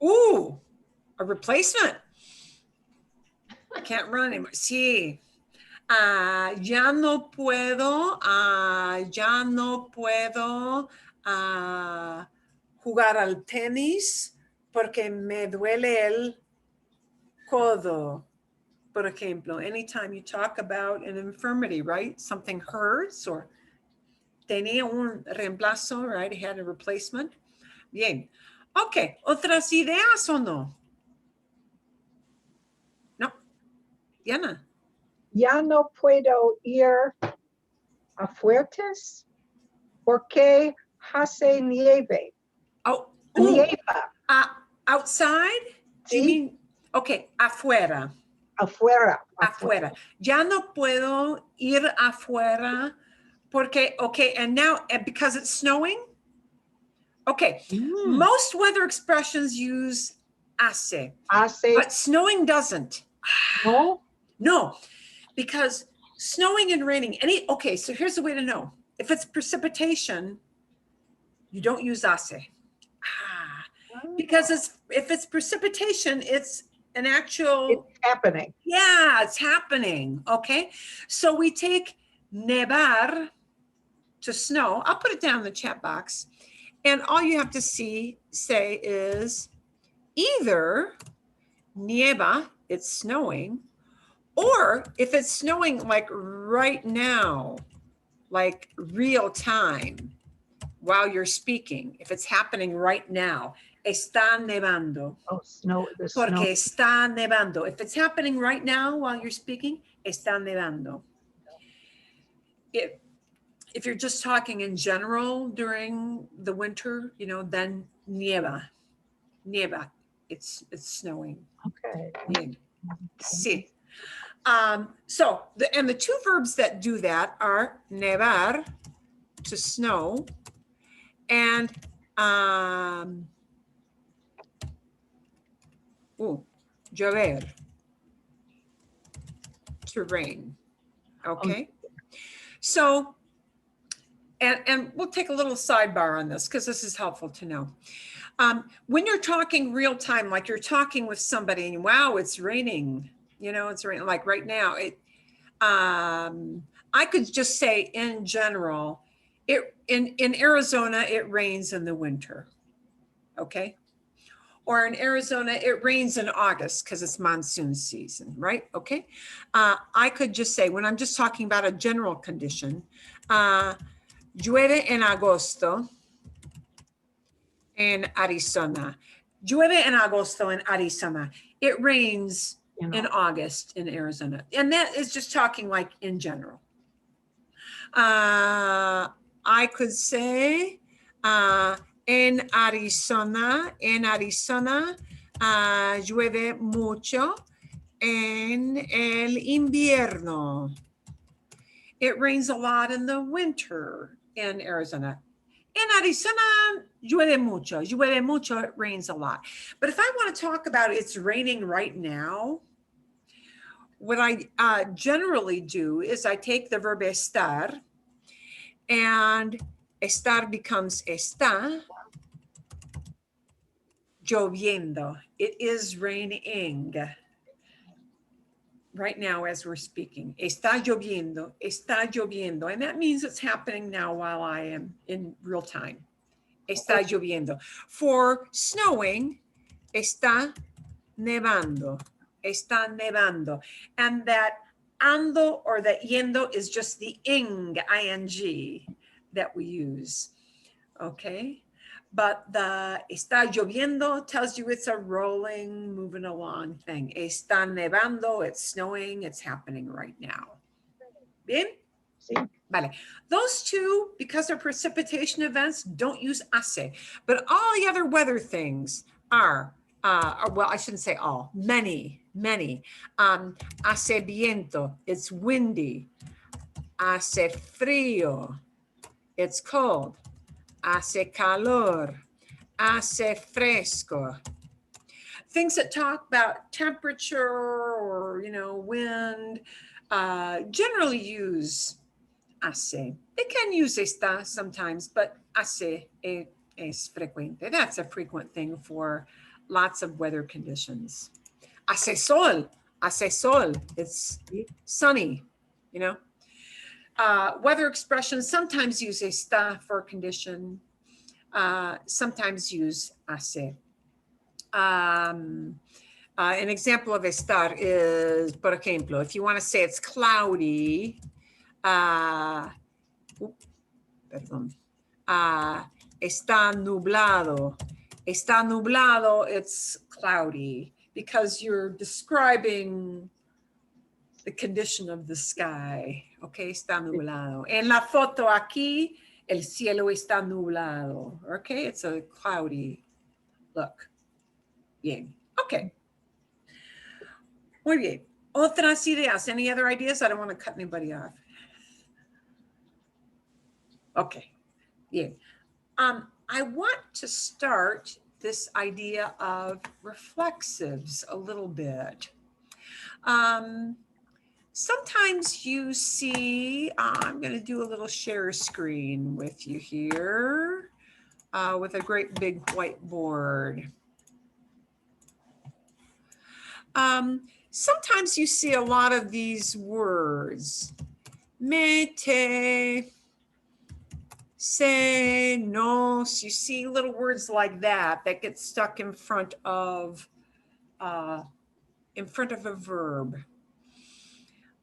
S1: Ooh, a replacement. I can't run anymore. Sí. Ya no puedo jugar al tenis porque me duele el codo. Por ejemplo, anytime you talk about an infirmity, right? Something hurts or tenía un reemplazo, right? It had a replacement. Bien. Ok, ¿otras ideas o no? No. Diana.
S4: Ya no puedo ir a Fuertes porque hace nieve.
S1: Oh,
S4: Nieva.
S1: outside? Do you
S4: Sí.
S1: mean, okay, afuera.
S4: Afuera.
S1: Afuera. Ya no puedo ir afuera porque, okay, and now because it's snowing? Okay, most weather expressions use hace,
S4: Hace.
S1: but snowing doesn't.
S4: No.
S1: No, because snowing and raining, okay, so here's the way to know. If it's precipitation, you don't use hace. Because if it's precipitation, it's an actual.
S4: It's happening.
S1: Yeah, it's happening. Okay. So we take nevar to snow. I'll put it down in the chat box. And all you have to say is either nieva, it's snowing, or if it's snowing like right now, like real time while you're speaking, if it's happening right now, está nevando.
S4: Oh, snow. The snow.
S1: Porque está nevando. If it's happening right now while you're speaking, está nevando. If you're just talking in general during the winter, then nieva. Nieva. It's snowing.
S4: Okay.
S1: Bien. Sí. So the two verbs that do that are nevar, to snow, and llover, to rain. Okay. So, and we'll take a little sidebar on this because this is helpful to know. When you're talking real time, like you're talking with somebody and wow, it's raining, it's raining like right now. I could just say in general, in Arizona, it rains in the winter. Okay. Or in Arizona, it rains in August because it's monsoon season, right? Okay. I could just say, when I'm just talking about a general condition, llueve en agosto en Arizona. Llueve en agosto en Arizona. It rains in August in Arizona. And that is just talking like in general. I could say, en Arizona, llueve mucho en el invierno. It rains a lot in the winter in Arizona. En Arizona, Llueve mucho. Llueve mucho, it rains a lot. But if I want to talk about it's raining right now, what I generally do is I take the verb estar, and estar becomes está lloviendo. It is raining right now as we're speaking. Está lloviendo. And that means it's happening now while I am in real time. Está lloviendo. For snowing, está nevando. Está nevando. And that ando or that yendo is just the ing that we use. Okay. But the está lloviendo tells you it's a rolling, moving along thing. Está nevando, it's snowing, it's happening right now. Bien?
S4: Sí.
S1: Vale. Those two, because they're precipitation events, don't use hace. But all the other weather things are, well, I shouldn't say all, many. Hace viento, it's windy. Hace frío, it's cold. Hace calor, hace fresco. Things that talk about temperature or, wind, generally use hace. They can use está sometimes, but hace es frecuente. That's a frequent thing for lots of weather conditions. Hace sol, it's sunny, Weather expressions sometimes use está for a condition, sometimes use hace. An example of estar is, por ejemplo, if you want to say it's cloudy, está nublado. Está nublado, it's cloudy because you're describing the condition of the sky. Okay, está nublado. En la foto aquí, el cielo está nublado. Okay, it's a cloudy look. Bien, okay. Muy bien. Otras ideas, any other ideas? I don't want to cut anybody off. Okay, bien. I want to start this idea of reflexives a little bit. Sometimes you see, I'm going to do a little share screen with you here with a great big whiteboard. Sometimes you see a lot of these words. Mete, se, nos. You see little words like that get stuck in front of a verb.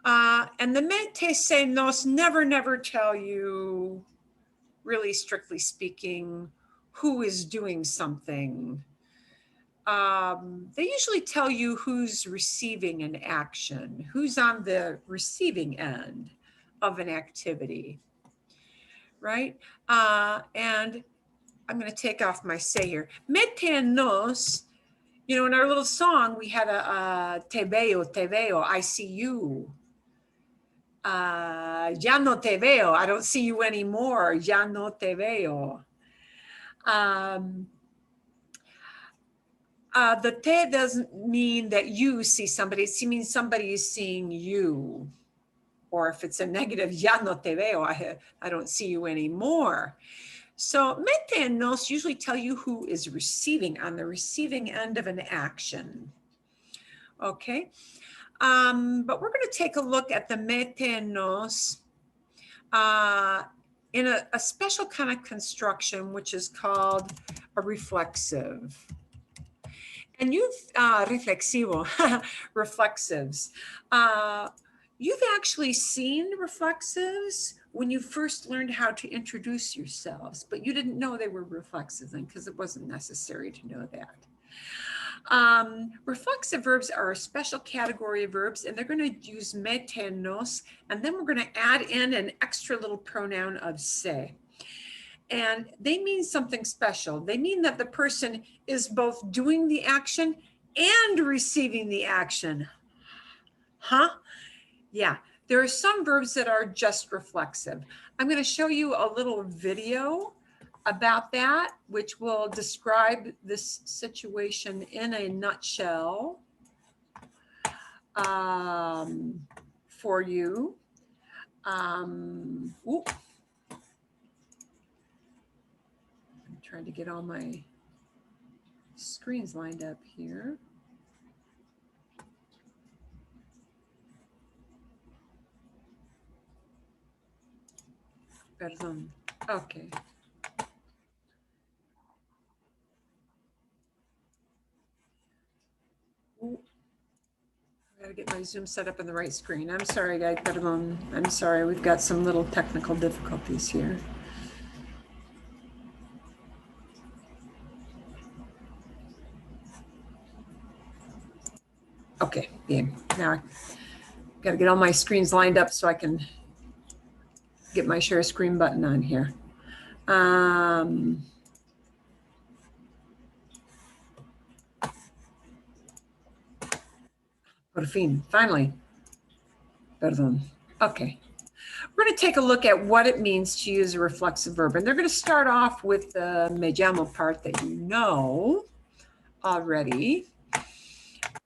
S1: And the mete, se, nos never tell you, really strictly speaking, who is doing something. They usually tell you who's receiving an action, who's on the receiving end of an activity, right? And I'm going to take off my say here. Mete nos, in our little song, we had a te veo, I see you. Ya no te veo, I don't see you anymore. Ya no te veo. The te doesn't mean that you see somebody, it means somebody is seeing you. Or if it's a negative, ya no te veo, I don't see you anymore. So mete and nos usually tell you who is receiving, on the receiving end of an action. Okay, but we're going to take a look at the mete and nos in a special kind of construction, which is called a reflexive. And you've, reflexivo, reflexives. You've actually seen reflexives when you first learned how to introduce yourselves, but you didn't know they were reflexives because it wasn't necessary to know that. Reflexive verbs are a special category of verbs, and they're going to use mete and nos, and then we're going to add in an extra little pronoun of se. And they mean something special. They mean that the person is both doing the action and receiving the action. Huh? Yeah, there are some verbs that are just reflexive. I'm going to show you a little video about that, which will describe this situation in a nutshell for you. I'm trying to get all my screens lined up here. Perdón. Okay. I gotta get my Zoom set up in the right screen. I'm sorry, guys. Perdón. I'm sorry. We've got some little technical difficulties here. Okay, bien. Now I gotta get all my screens lined up so I can get my share screen button on here. Por fin, finally. Perdón. Okay. We're going to take a look at what it means to use a reflexive verb. And they're going to start off with the me llamo part that you know already.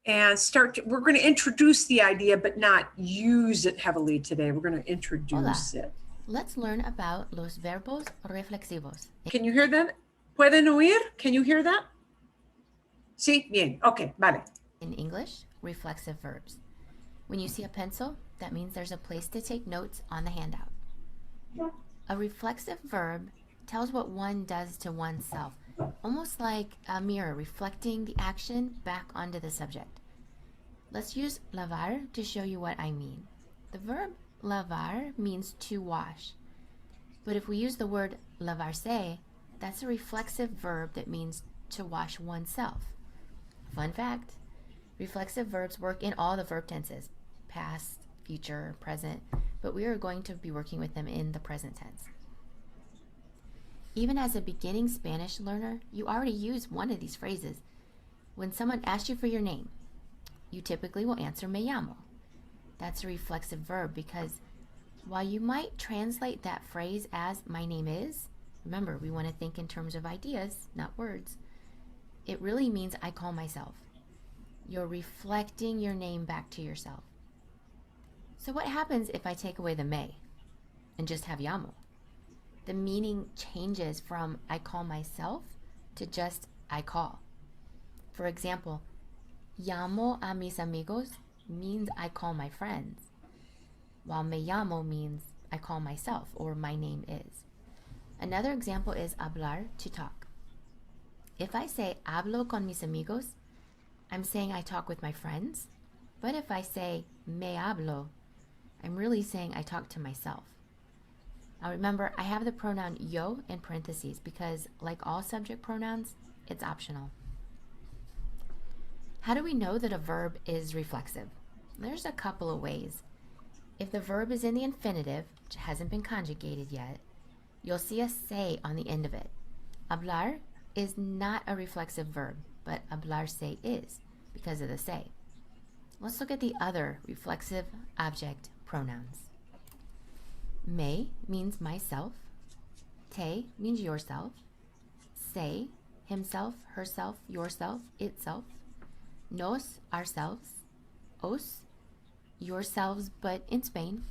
S1: And we're going to introduce the idea, but not use it heavily today. We're going to introduce it.
S9: Let's learn about los verbos reflexivos.
S1: Can you hear that? ¿Pueden oír? Can you hear that? Sí, bien. Okay, vale.
S9: In English, reflexive verbs. When you see a pencil, that means there's a place to take notes on the handout. A reflexive verb tells what one does to oneself, almost like a mirror reflecting the action back onto the subject. Let's use lavar to show you what I mean. The verb lavar means to wash. But if we use the word lavarse, that's a reflexive verb that means to wash oneself. Fun fact, reflexive verbs work in all the verb tenses, past, future, present, but we are going to be working with them in the present tense. Even as a beginning Spanish learner, you already use one of these phrases. When someone asks you for your name, you typically will answer me llamo. That's a reflexive verb because while you might translate that phrase as my name is, remember we want to think in terms of ideas, not words, it really means I call myself. You're reflecting your name back to yourself. So what happens if I take away the me and just have llamo? The meaning changes from I call myself to just I call. For example, llamo a mis amigos means I call my friends, while me llamo means I call myself or my name is. Another example is hablar, to talk. If I say hablo con mis amigos, I'm saying I talk with my friends, but if I say me hablo, I'm really saying I talk to myself. Now remember, I have the pronoun yo in parentheses because, like all subject pronouns, it's optional. How do we know that a verb is reflexive? There's a couple of ways. If the verb is in the infinitive, which hasn't been conjugated yet, you'll see a se on the end of it. Hablar is not a reflexive verb, but hablarse is because of the se. Let's look at the other reflexive object pronouns. Me means myself. Te means yourself. Se, himself, herself, yourself, itself. Nos, ourselves. Os, yourselves but in Spain.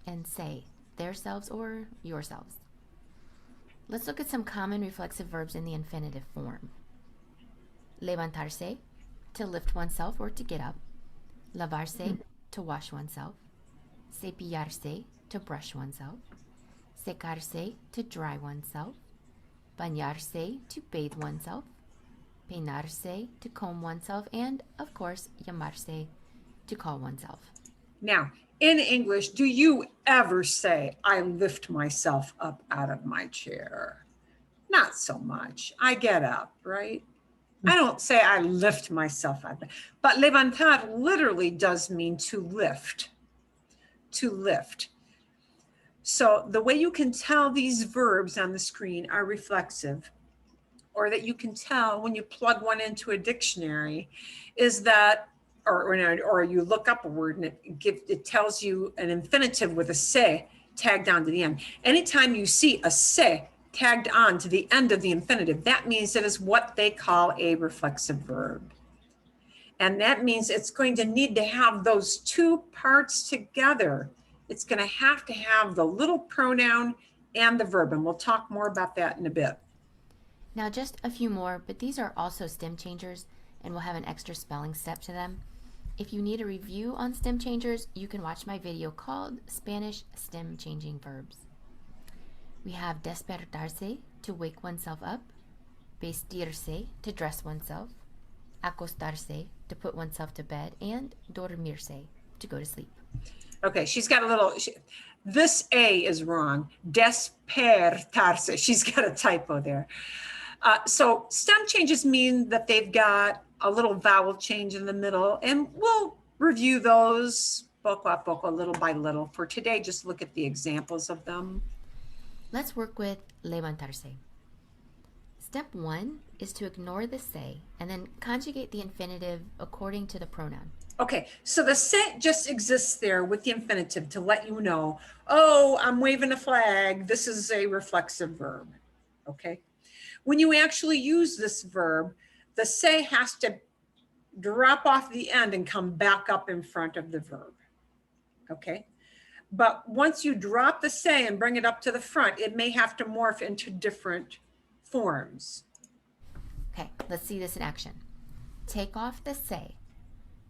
S9: And se, theirselves or yourselves. Let's look at some common reflexive verbs in the infinitive form. Levantarse, to lift oneself or to get up. Lavarse, to wash oneself. Cepillarse, to brush oneself. Secarse, to dry oneself. Bañarse, to bathe oneself. Peinarse, to comb oneself. And, of course, llamarse, to call oneself.
S1: Now, in English, do you ever say, I lift myself up out of my chair? Not so much. I get up, right? I don't say I lift myself up. But levantar literally does mean to lift. To lift. So the way you can tell these verbs on the screen are reflexive, or that you can tell when you plug one into a dictionary, is that, or you look up a word and it tells you an infinitive with a se tagged onto the end. Anytime you see a se tagged on to the end of the infinitive, that means it is what they call a reflexive verb. And that means it's going to need to have those two parts together. It's going to have the little pronoun and the verb, and we'll talk more about that in a bit.
S9: Now just a few more, but these are also stem changers, and we'll have an extra spelling step to them. If you need a review on stem changers, you can watch my video called Spanish Stem Changing Verbs. We have despertarse, to wake oneself up, vestirse, to dress oneself, acostarse, to put oneself to bed, and dormirse, to go to sleep.
S1: Okay, she's got a little, this A is wrong. Despertarse, she's got a typo there. So stem changes mean that they've got a little vowel change in the middle, and we'll review those poco a poco, little by little. For today, just look at the examples of them.
S9: Let's work with levantarse. Step 1 is to ignore the se and then conjugate the infinitive according to the pronoun.
S1: Okay, so the se just exists there with the infinitive to let you know, oh, I'm waving a flag. This is a reflexive verb, okay? When you actually use this verb, the se has to drop off the end and come back up in front of the verb, okay? But once you drop the se and bring it up to the front, it may have to morph into different forms.
S9: Okay, let's see this in action. Take off the se.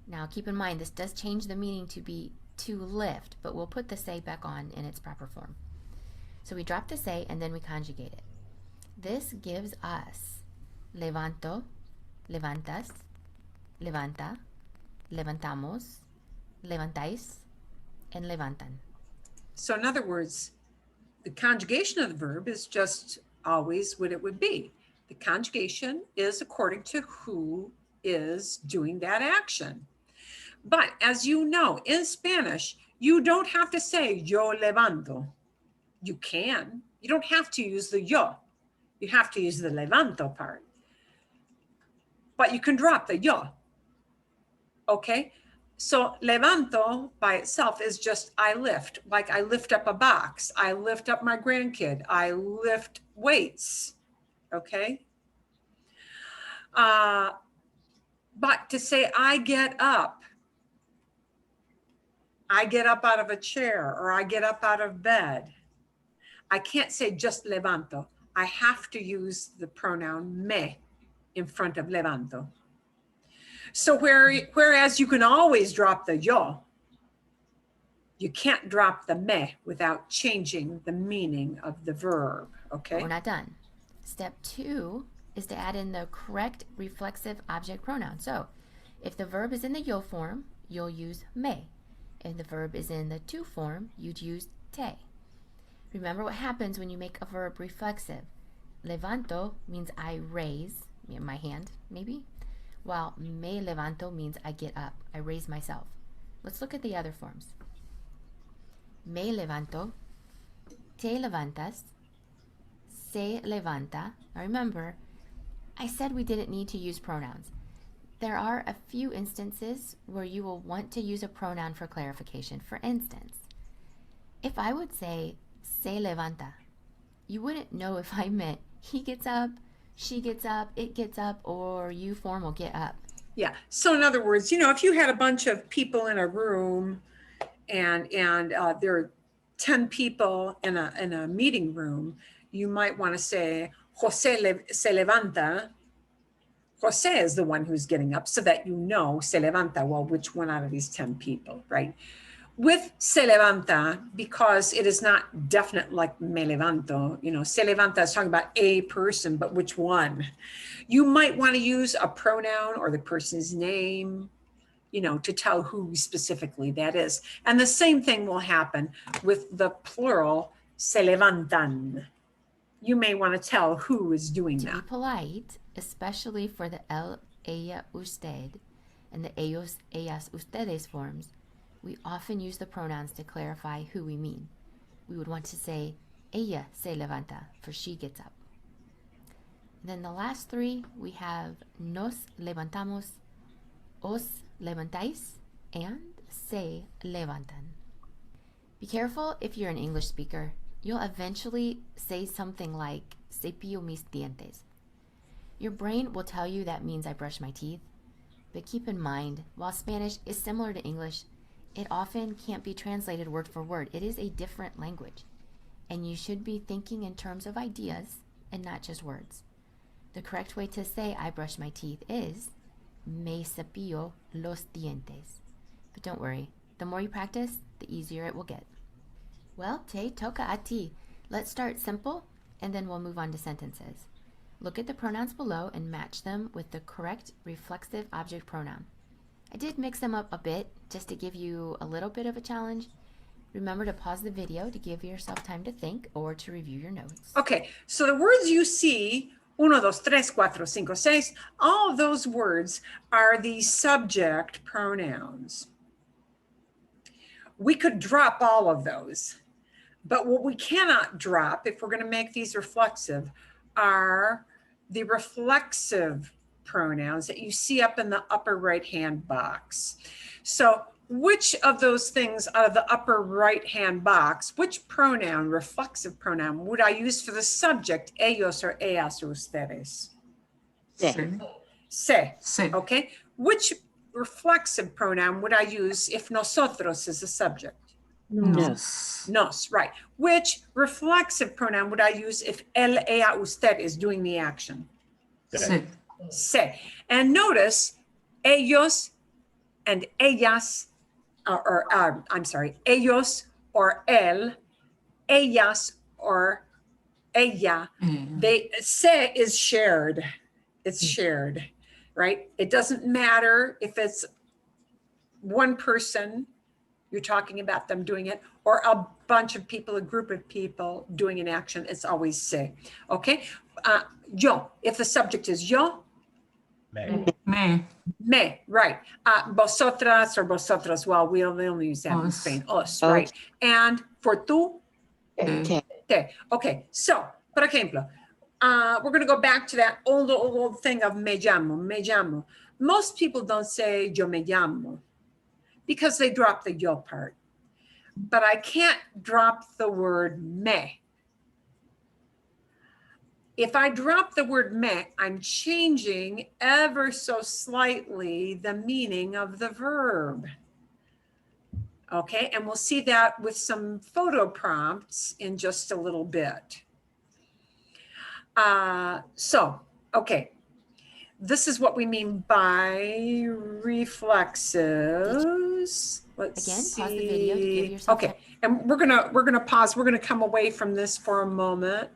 S9: Now keep in mind, this does change the meaning to be to lift, but we'll put the se back on in its proper form. So we drop the se and then we conjugate it. This gives us levanto, levantas, levanta, levantamos, levantáis, and levantan.
S1: So in other words, the conjugation of the verb is just always what it would be. The conjugation is according to who is doing that action. But as you know, in Spanish, you don't have to say yo levanto. You can. You don't have to use the yo. You have to use the levanto part. But you can drop the yo. Okay? So levanto by itself is just I lift, like I lift up a box, I lift up my grandkid, I lift weights, okay? But to say I get up out of a chair, or I get up out of bed, I can't say just levanto. I have to use the pronoun me in front of levanto. So whereas you can always drop the yo, you can't drop the me without changing the meaning of the verb, okay?
S9: We're not done. Step 2 is to add in the correct reflexive object pronoun. So if the verb is in the yo form, you'll use me. If the verb is in the to form, you'd use te. Remember what happens when you make a verb reflexive. Levanto means I raise my hand, maybe, while me levanto means I get up, I raise myself. Let's look at the other forms. Me levanto, te levantas, se levanta. Now remember, I said we didn't need to use pronouns. There are a few instances where you will want to use a pronoun for clarification. For instance, if I would say se levanta, you wouldn't know if I meant he gets up, she gets up, it gets up, or you form will get up.
S1: Yeah, so in other words, you know, if you had a bunch of people in a room and there are 10 people in a meeting room, you might want to say, Jose se levanta. Jose is the one who's getting up, so that you know, se levanta, well, which one out of these 10 people, right? With se levanta, because it is not definite like me levanto, you know, se levanta is talking about a person, but which one? You might want to use a pronoun or the person's name, you know, to tell who specifically that is. And the same thing will happen with the plural se levantan. You may want to tell who is doing
S9: To be
S1: that.
S9: polite, especially for the él, ella, usted, and the ellos, ellas, ustedes forms, we often use the pronouns to clarify who we mean. We would want to say, ella se levanta, for she gets up. And then the last three, we have nos levantamos, os levantáis, and se levantan. Be careful if you're an English speaker. you'll eventually say something like cepillo mis dientes. Your brain will tell you that means I brush my teeth, but keep in mind, while Spanish is similar to English, it often can't be translated word for word. It is a different language, and you should be thinking in terms of ideas and not just words. The correct way to say I brush my teeth is me cepillo los dientes. But don't worry, the more you practice, the easier it will get. Well, te toca a ti. Let's start simple, and then we'll move on to sentences. Look at the pronouns below and match them with the correct reflexive object pronoun. I did mix them up a bit just to give you a little bit of a challenge. Remember to pause the video to give yourself time to think or to review your notes.
S1: Okay, so the words you see, 1, 2, 3, 4, 5, 6, all of those words are the subject pronouns. We could drop all of those, but what we cannot drop, if we're going to make these reflexive, are the reflexive pronouns that you see up in the upper right-hand box. So which of those things out of the upper right-hand box, which pronoun, reflexive pronoun, would I use for the subject, ellos or ellas or ustedes? Se. Okay. Which reflexive pronoun would I use if nosotros is the subject? Nos, right. Which reflexive pronoun would I use if él, ella, usted is doing the action? Se. And notice, ellos and ellas, ellos or él, ellas or ella, se is shared. It's shared, right? It doesn't matter if it's one person, you're talking about them doing it, or a bunch of people, a group of people doing an action, it's always se, okay? Yo, if the subject is yo. Me, right. Vosotras or vosotros, well, we only use that in Spain, os, right? And for tú, te. Okay, so, por ejemplo, we're going to go back to that old thing of me llamo. Most people don't say yo me llamo because they drop the yo part. But I can't drop the word me. If I drop the word me, I'm changing ever so slightly the meaning of the verb. Okay, and we'll see that with some photo prompts in just a little bit. Okay, this is what we mean by reflexives. Let's
S9: Again,
S1: see.
S9: pause the video to give yourself
S1: Okay, and we're gonna pause. We're gonna come away from this for a moment.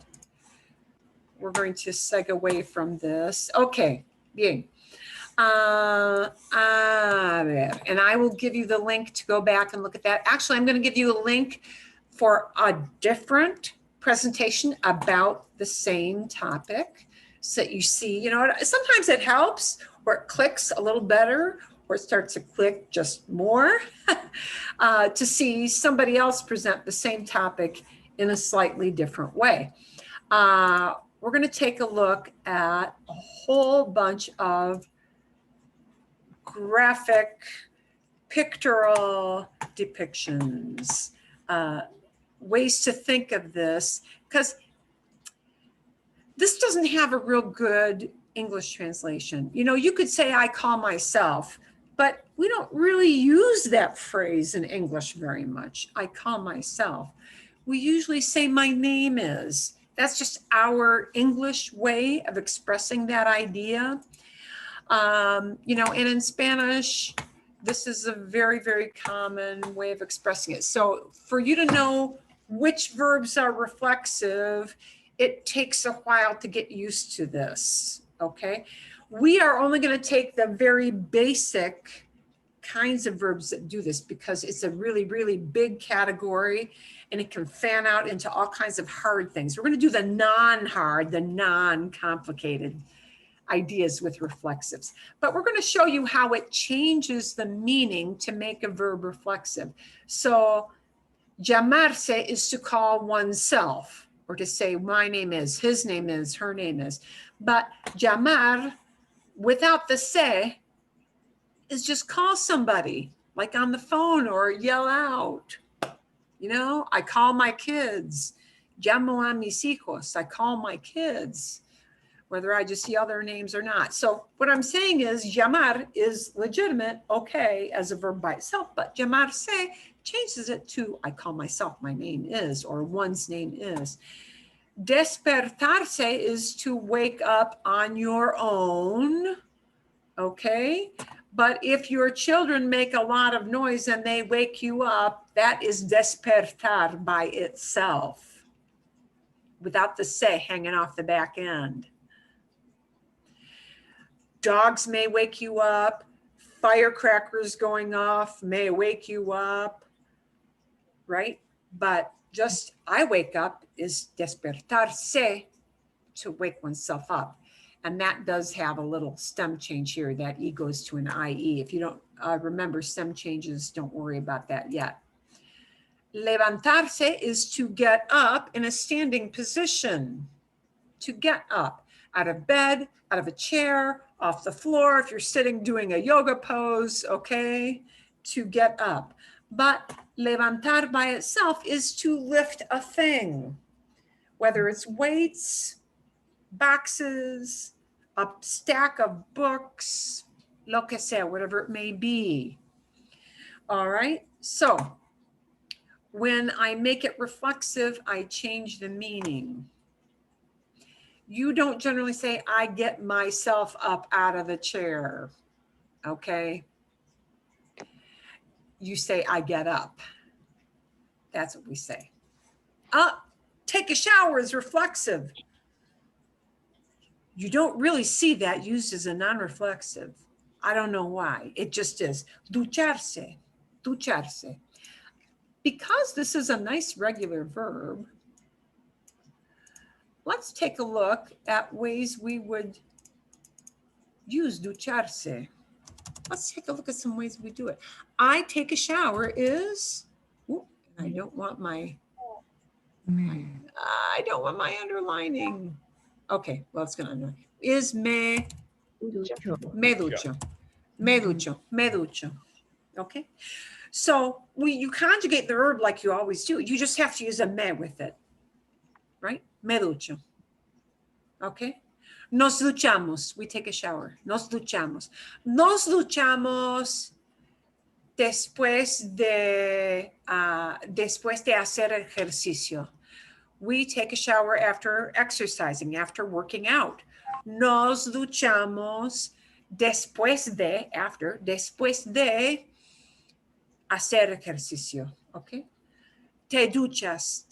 S1: We're going to seg away from this. Okay, bien. A ver, and I will give you the link to go back and look at that. Actually, I'm going to give you a link for a different presentation about the same topic so that you see, you know, sometimes it helps or it clicks a little better or it starts to click just more to see somebody else present the same topic in a slightly different way. We're going to take a look at a whole bunch of graphic, pictorial depictions, ways to think of this, because this doesn't have a real good English translation. You know, you could say, I call myself, but we don't really use that phrase in English very much. I call myself. We usually say my name is. That's just our English way of expressing that idea. You know, and in Spanish, this is a very, very common way of expressing it. So for you to know which verbs are reflexive, it takes a while to get used to this, okay? We are only going to take the very basic kinds of verbs that do this because it's a really, really big category and it can fan out into all kinds of hard things. We're going to do the non-hard, the non-complicated ideas with reflexives, but we're going to show you how it changes the meaning to make a verb reflexive. So llamarse is to call oneself or to say my name is, his name is, her name is, but llamar without the se is just call somebody like on the phone or yell out, you know, I call my kids, Llamo a mis hijos. I call my kids, whether I just yell their names or not. So what I'm saying is llamar is legitimate, okay, as a verb by itself, but llamarse changes it to I call myself, my name is, or one's name is. Despertarse is to wake up on your own, okay? But if your children make a lot of noise and they wake you up, that is despertar by itself, without the se hanging off the back end. Dogs may wake you up. Firecrackers going off may wake you up, right? But just I wake up is despertarse, to wake oneself up. And that does have a little stem change here. That E goes to an IE. If you don't remember stem changes, don't worry about that yet. Levantarse is to get up in a standing position. To get up out of bed, out of a chair, off the floor, if you're sitting doing a yoga pose, okay, to get up. But levantar by itself is to lift a thing, whether it's weights, boxes, a stack of books, lo que sea, whatever it may be. All right, so when I make it reflexive, I change the meaning. You don't generally say, I get myself up out of the chair, okay? You say, I get up. That's what we say. Take a shower is reflexive. You don't really see that used as a non-reflexive. I don't know why. It just is. Ducharse, ducharse. Because this is a nice regular verb, let's take a look at ways we would use ducharse. Let's take a look at some ways we do it. I take a shower is, I don't want my underlining. Okay, well, it's gonna underline. Is me ducho. Okay, so you conjugate the verb like you always do. You just have to use a me with it, right? Me ducho. Okay. Nos duchamos. We take a shower. Nos duchamos. Nos duchamos después de hacer ejercicio. We take a shower after exercising, after working out. Nos duchamos después de hacer ejercicio. Okay. Te duchas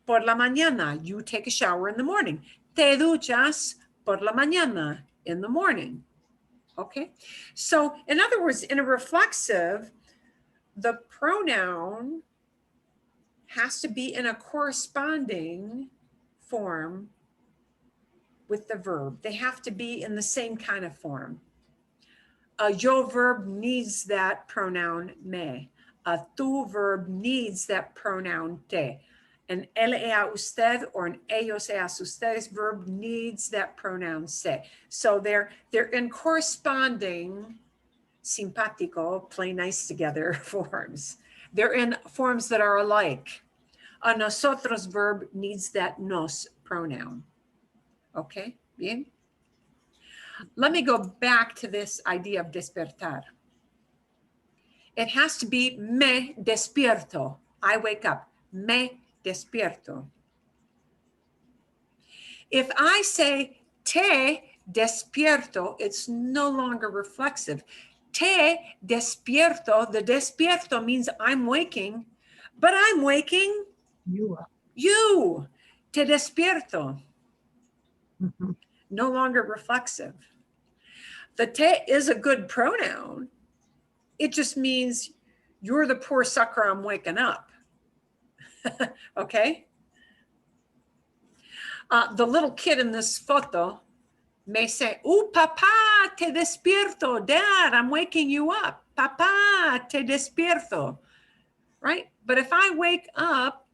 S1: por la mañana. You take a shower in the morning. Te duchas por la mañana, in the morning. Okay, so in other words, in a reflexive, the pronoun has to be in a corresponding form with the verb. They have to be in the same kind of form. A yo verb needs that pronoun me. A tu verb needs that pronoun te. An él a usted or an ellos a ustedes verb needs that pronoun se. So they're in corresponding simpático, play nice together forms. They're in forms that are alike. A nosotros verb needs that nos pronoun. Okay, bien. Let me go back to this idea of despertar. It has to be me despierto. I wake up. Me despierto. If I say te despierto, it's no longer reflexive. Te despierto, the despierto means I'm waking, but I'm waking you. Te despierto.
S4: Mhm.
S1: No longer reflexive. The te is a good pronoun. It just means you're the poor sucker, I'm waking up. Okay? The little kid in this photo may say, "Oh, papá, te despierto. Dad, I'm waking you up. Papá, te despierto." Right? But if I wake up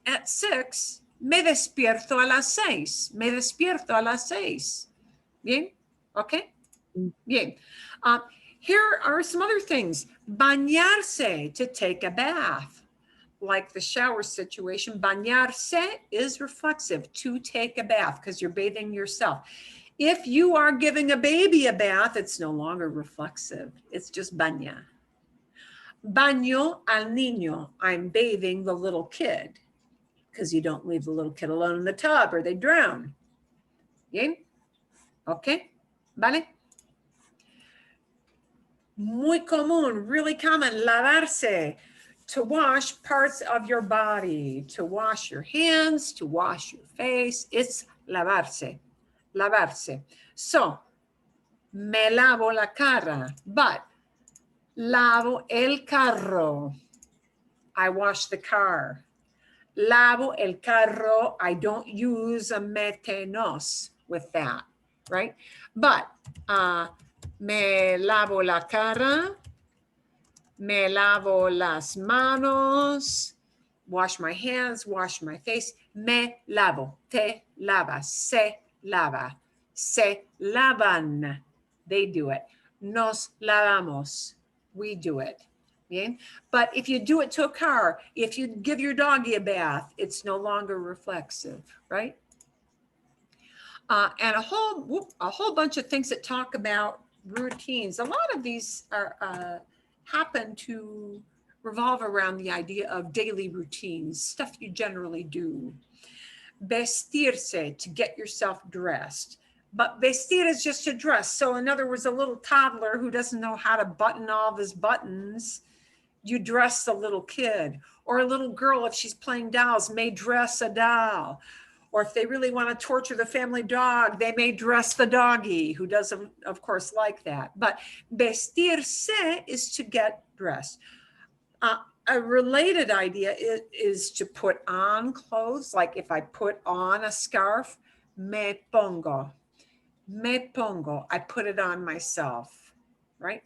S1: at 6, me despierto a las 6. Me despierto a las 6. Bien? Okay? Bien. Here are some other things. Bañarse, to take a bath. like the shower situation, bañarse is reflexive, to take a bath, because you're bathing yourself. If you are giving a baby a bath, it's no longer reflexive. It's just baña. Baño al niño, I'm bathing the little kid, because you don't leave the little kid alone in the tub or they drown. Bien? Okay? Vale? Muy común, really common, lavarse, to wash parts of your body, to wash your hands, to wash your face. It's lavarse, lavarse. So, me lavo la cara, but lavo el carro. I wash the car. Lavo el carro. I don't use a metenos with that, right? But me lavo la cara. Me lavo las manos. Wash my hands, wash my face. Me lavo. Te lavas. Se lava. Se lavan. They do it. Nos lavamos. We do it. Bien? But if you do it to a car, if you give your doggy a bath, it's no longer reflexive, right? And a whole bunch of things that talk about routines. A lot of these are happen to revolve around the idea of daily routines, stuff you generally do. Vestirse, to get yourself dressed. But vestir is just to dress. So in other words, a little toddler who doesn't know how to button all of his buttons, you dress the little kid. Or a little girl, if she's playing dolls, may dress a doll. Or if they really want to torture the family dog, they may dress the doggy, who doesn't, of course, like that. But vestirse is to get dressed. A related idea is to put on clothes. Like if I put on a scarf, me pongo. Me pongo. I put it on myself, right?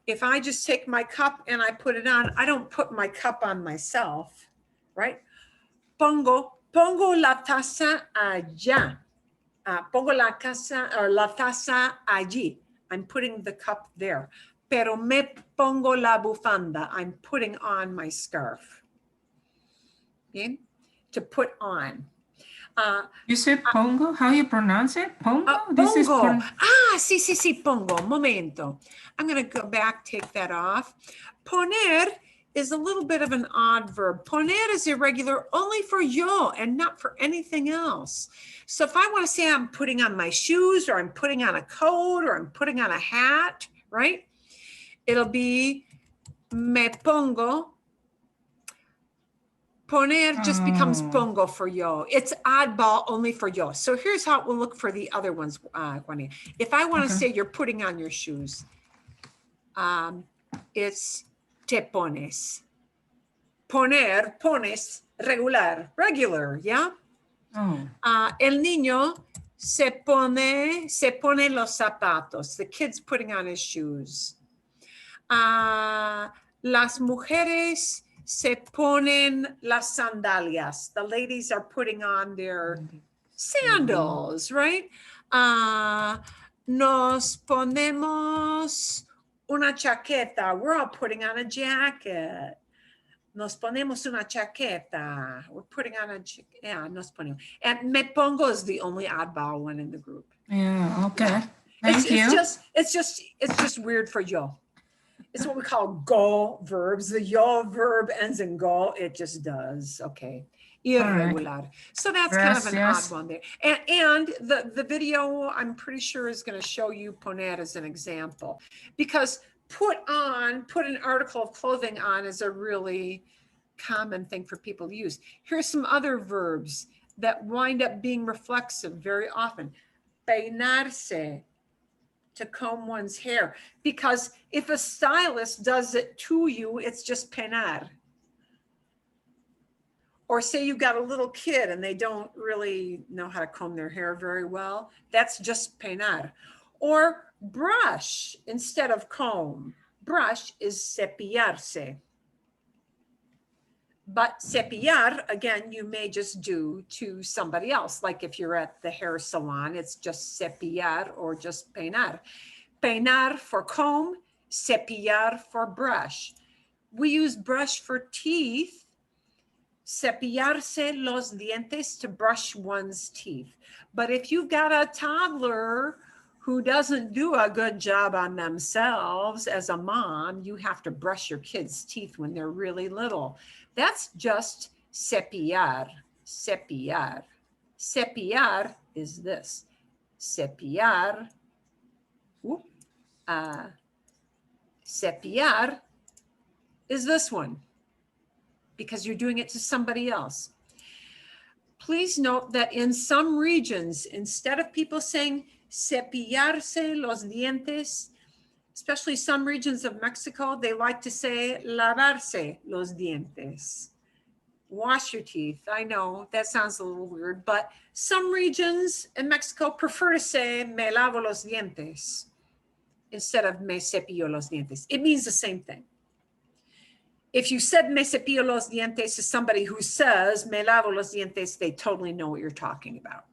S1: If I just take my cup and I put it on, I don't put my cup on myself, right? Pongo la taza allá. Pongo la taza allí. I'm putting the cup there. Pero me pongo la bufanda. I'm putting on my scarf. Bien? To put on.
S2: You said pongo? How you pronounce it? Pongo?
S1: Pongo. Sí, pongo. Momento. I'm going to go back, take that off. Poner is a little bit of an odd verb. Poner is irregular only for yo and not for anything else. So if I want to say I'm putting on my shoes, or I'm putting on a coat, or I'm putting on a hat, right? It'll be me pongo. Poner just becomes pongo for yo. It's oddball only for yo. So here's how it will look for the other ones, Juanita. If I want to say you're putting on your shoes, it's te pones. Poner, pones, regular, yeah?
S2: Oh.
S1: El niño se pone los zapatos. The kid's putting on his shoes. Las mujeres se ponen las sandalias. The ladies are putting on their sandals, right? Nos ponemos una chaqueta. We're all putting on a jacket. Nos ponemos una chaqueta. We're putting on a, nos ponemos. And me pongo is the only oddball one in the group.
S2: Yeah, okay. Thank you.
S1: It's just weird for yo. It's what we call go verbs. The yo verb ends in go. It just does. Okay. Irregular. Right. So that's kind of an odd one there. And the video, I'm pretty sure, is going to show you poner as an example. Because put an article of clothing on is a really common thing for people to use. Here's some other verbs that wind up being reflexive very often. Peinarse, to comb one's hair, because if a stylist does it to you, it's just peinar. Or say you got a little kid and they don't really know how to comb their hair very well, that's just peinar. Or brush instead of comb. Brush is cepillarse. But cepillar, again, you may just do to somebody else. Like if you're at the hair salon, it's just cepillar or just peinar. Peinar for comb, cepillar for brush. We use brush for teeth cepillarse los dientes, to brush one's teeth. But if you've got a toddler who doesn't do a good job on themselves, as a mom, you have to brush your kids' teeth when they're really little. That's just cepillar, cepillar. Cepillar is this. Cepillar, cepillar is this one, because you're doing it to somebody else. Please note that in some regions, instead of people saying cepillarse los dientes, especially some regions of Mexico, they like to say lavarse los dientes. Wash your teeth. I know that sounds a little weird, but some regions in Mexico prefer to say me lavo los dientes instead of me cepillo los dientes. It means the same thing. If you said me cepillo los dientes to somebody who says me lavo los dientes, they totally know what you're talking about.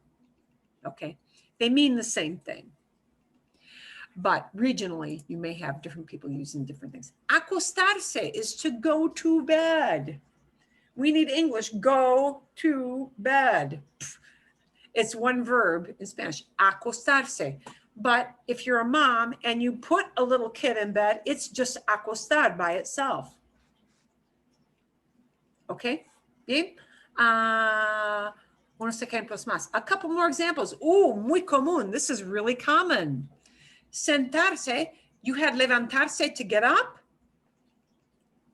S1: Okay? They mean the same thing. But regionally, you may have different people using different things. Acostarse is to go to bed. We need English, go to bed. It's one verb in Spanish, acostarse. But if you're a mom and you put a little kid in bed, it's just acostar by itself. Okay, bien. Unos ejemplos más. A couple more examples. Muy común. This is really common. Sentarse, you had levantarse to get up.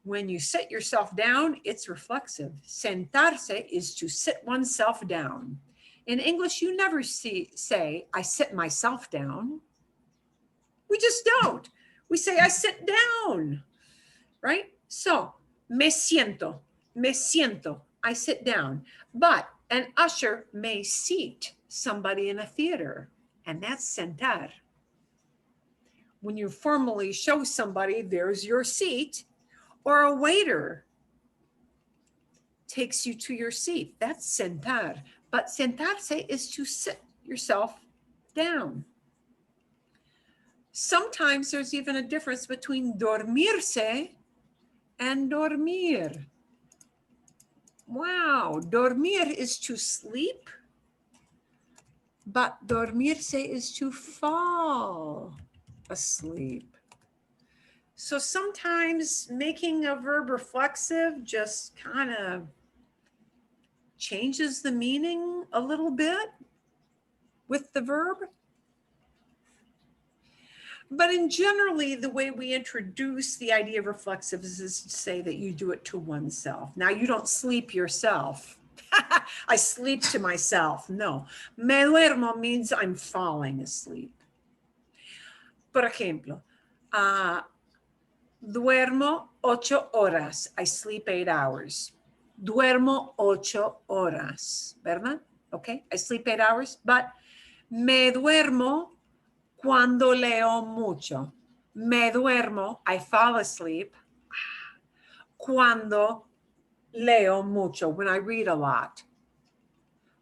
S1: When you sit yourself down, it's reflexive. Sentarse is to sit oneself down. In English, you never say, I sit myself down. We just don't. We say, I sit down, right? So, me siento, I sit down. But an usher may seat somebody in a theater, and that's sentar. When you formally show somebody, there's your seat, or a waiter takes you to your seat. That's sentar. But sentarse is to sit yourself down. Sometimes there's even a difference between dormirse and dormir. Wow, dormir is to sleep, but dormirse is to fall asleep. So sometimes making a verb reflexive just kind of changes the meaning a little bit with the verb. But in generally, the way we introduce the idea of reflexives is to say that you do it to oneself. Now, you don't sleep yourself. I sleep to myself. No. Me duermo means I'm falling asleep. Por ejemplo, duermo 8 horas. I sleep 8 hours. Duermo 8 horas, ¿verdad? Okay, I sleep 8 hours, but me duermo cuando leo mucho. Me duermo, I fall asleep, cuando leo mucho, when I read a lot.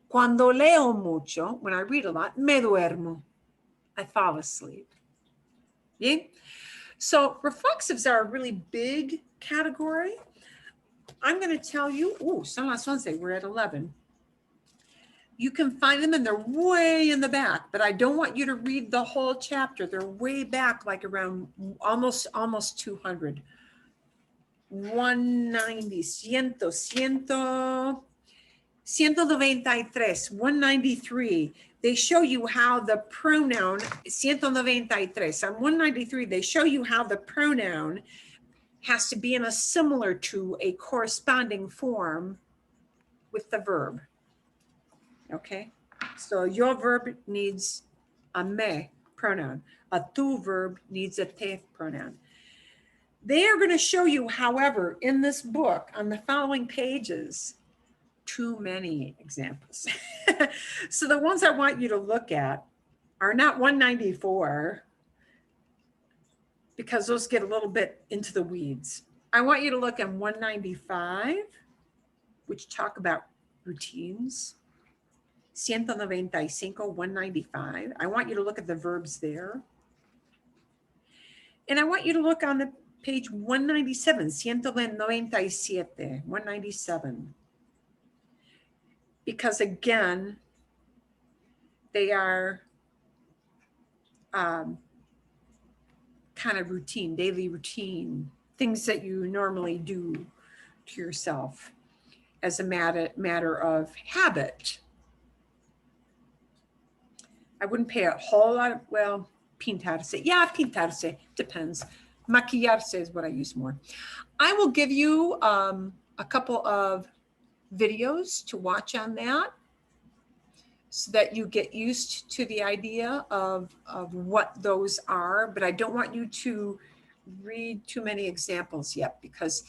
S1: Cuando leo mucho, when I read a lot, me duermo, I fall asleep. Bien? So reflexives are a really big category. I'm going to tell you, son las 11, we're at 11. You can find them and they're way in the back, but I don't want you to read the whole chapter. They're way back, like around almost 200. 190, 193, 193. They show you how the pronoun, 193. On 193, they show you how the pronoun has to be in a similar to a corresponding form with the verb. Okay, so your verb needs a me pronoun. A tu verb needs a te pronoun. They are going to show you, however, in this book on the following pages, too many examples. So the ones I want you to look at are not 194, because those get a little bit into the weeds. I want you to look at 195, which talk about routines. 195, 195. I want you to look at the verbs there. And I want you to look on the page 197, 197. because again, they are kind of routine, daily routine, things that you normally do to yourself as a matter of habit. I wouldn't pay a whole lot of, well, pintarse. Yeah, pintarse, depends. Maquillarse is what I use more. I will give you a couple of videos to watch on that so that you get used to the idea of what those are, but I don't want you to read too many examples yet because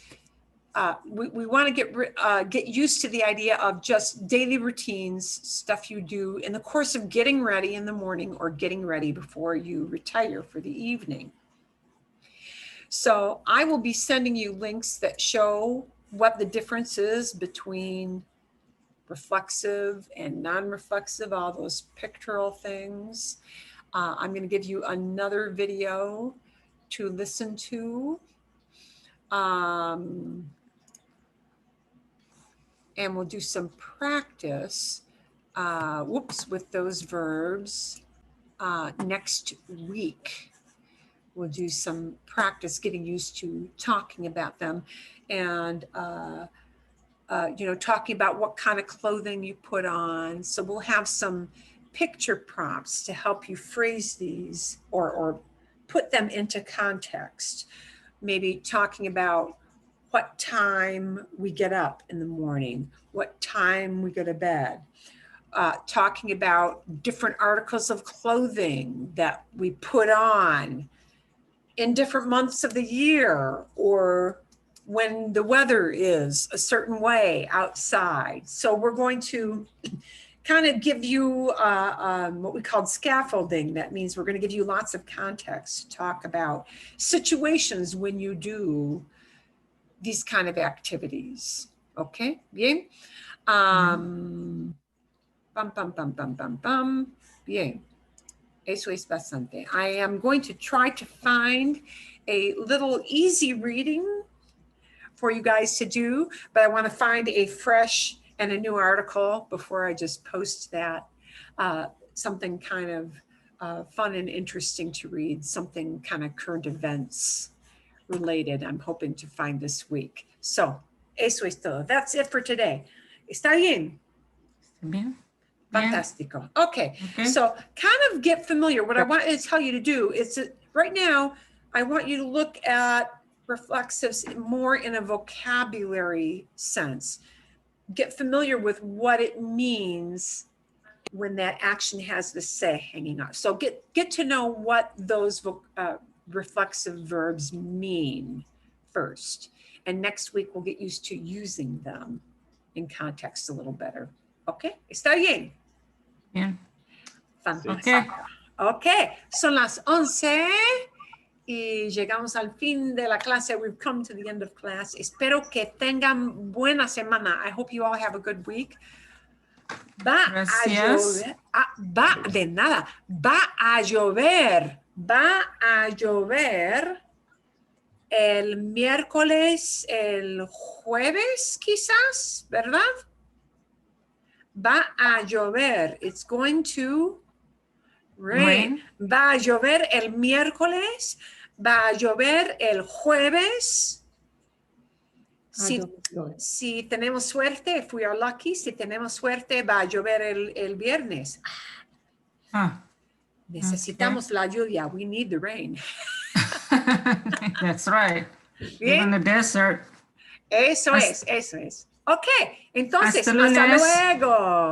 S1: we want to get used to the idea of just daily routines, stuff you do in the course of getting ready in the morning or getting ready before you retire for the evening. So I will be sending you links that show what the difference is between reflexive and non-reflexive, all those pictorial things. I'm going to give you another video to listen to. And we'll do some practice, with those verbs next week. We'll do some practice getting used to talking about them and, talking about what kind of clothing you put on. So we'll have some picture prompts to help you phrase these or put them into context. Maybe talking about what time we get up in the morning, what time we go to bed, talking about different articles of clothing that we put on in different months of the year or when the weather is a certain way outside. So we're going to kind of give you what we call scaffolding. That means we're going to give you lots of context to talk about situations when you do these kind of activities. Okay, bien. Bien. Eso es bastante. I am going to try to find a little easy reading for you guys to do, but I want to find a fresh and a new article before I just post that. Something kind of fun and interesting to read, something kind of current events related I'm hoping to find this week. So, eso es todo. That's it for today. ¿Está bien?
S2: Bien.
S1: Fantastico. Okay. So kind of get familiar. What I want to tell you to do is that right now, I want you to look at reflexives more in a vocabulary sense. Get familiar with what it means when that action has the se hanging on. So get to know what those reflexive verbs mean first. And next week, we'll get used to using them in context a little better. Okay? ¿Está bien?
S2: Bien.
S1: Fantástico. Okay. Son las 11 y llegamos al fin de la clase. We've come to the end of class. Espero que tengan buena semana. I hope you all have a good week.
S2: Gracias.
S1: De nada. Va a llover el miércoles, el jueves quizás, ¿verdad? Va a llover. It's going to rain. Va a llover el miércoles. Va a llover el jueves. Si tenemos suerte, if we are lucky, si tenemos suerte, va a llover el viernes. Necesitamos la lluvia. We need the rain.
S2: That's right.
S1: Bien.
S2: Even the desert.
S1: Eso es. Ok, entonces,
S2: Hasta lunes.
S1: hasta luego.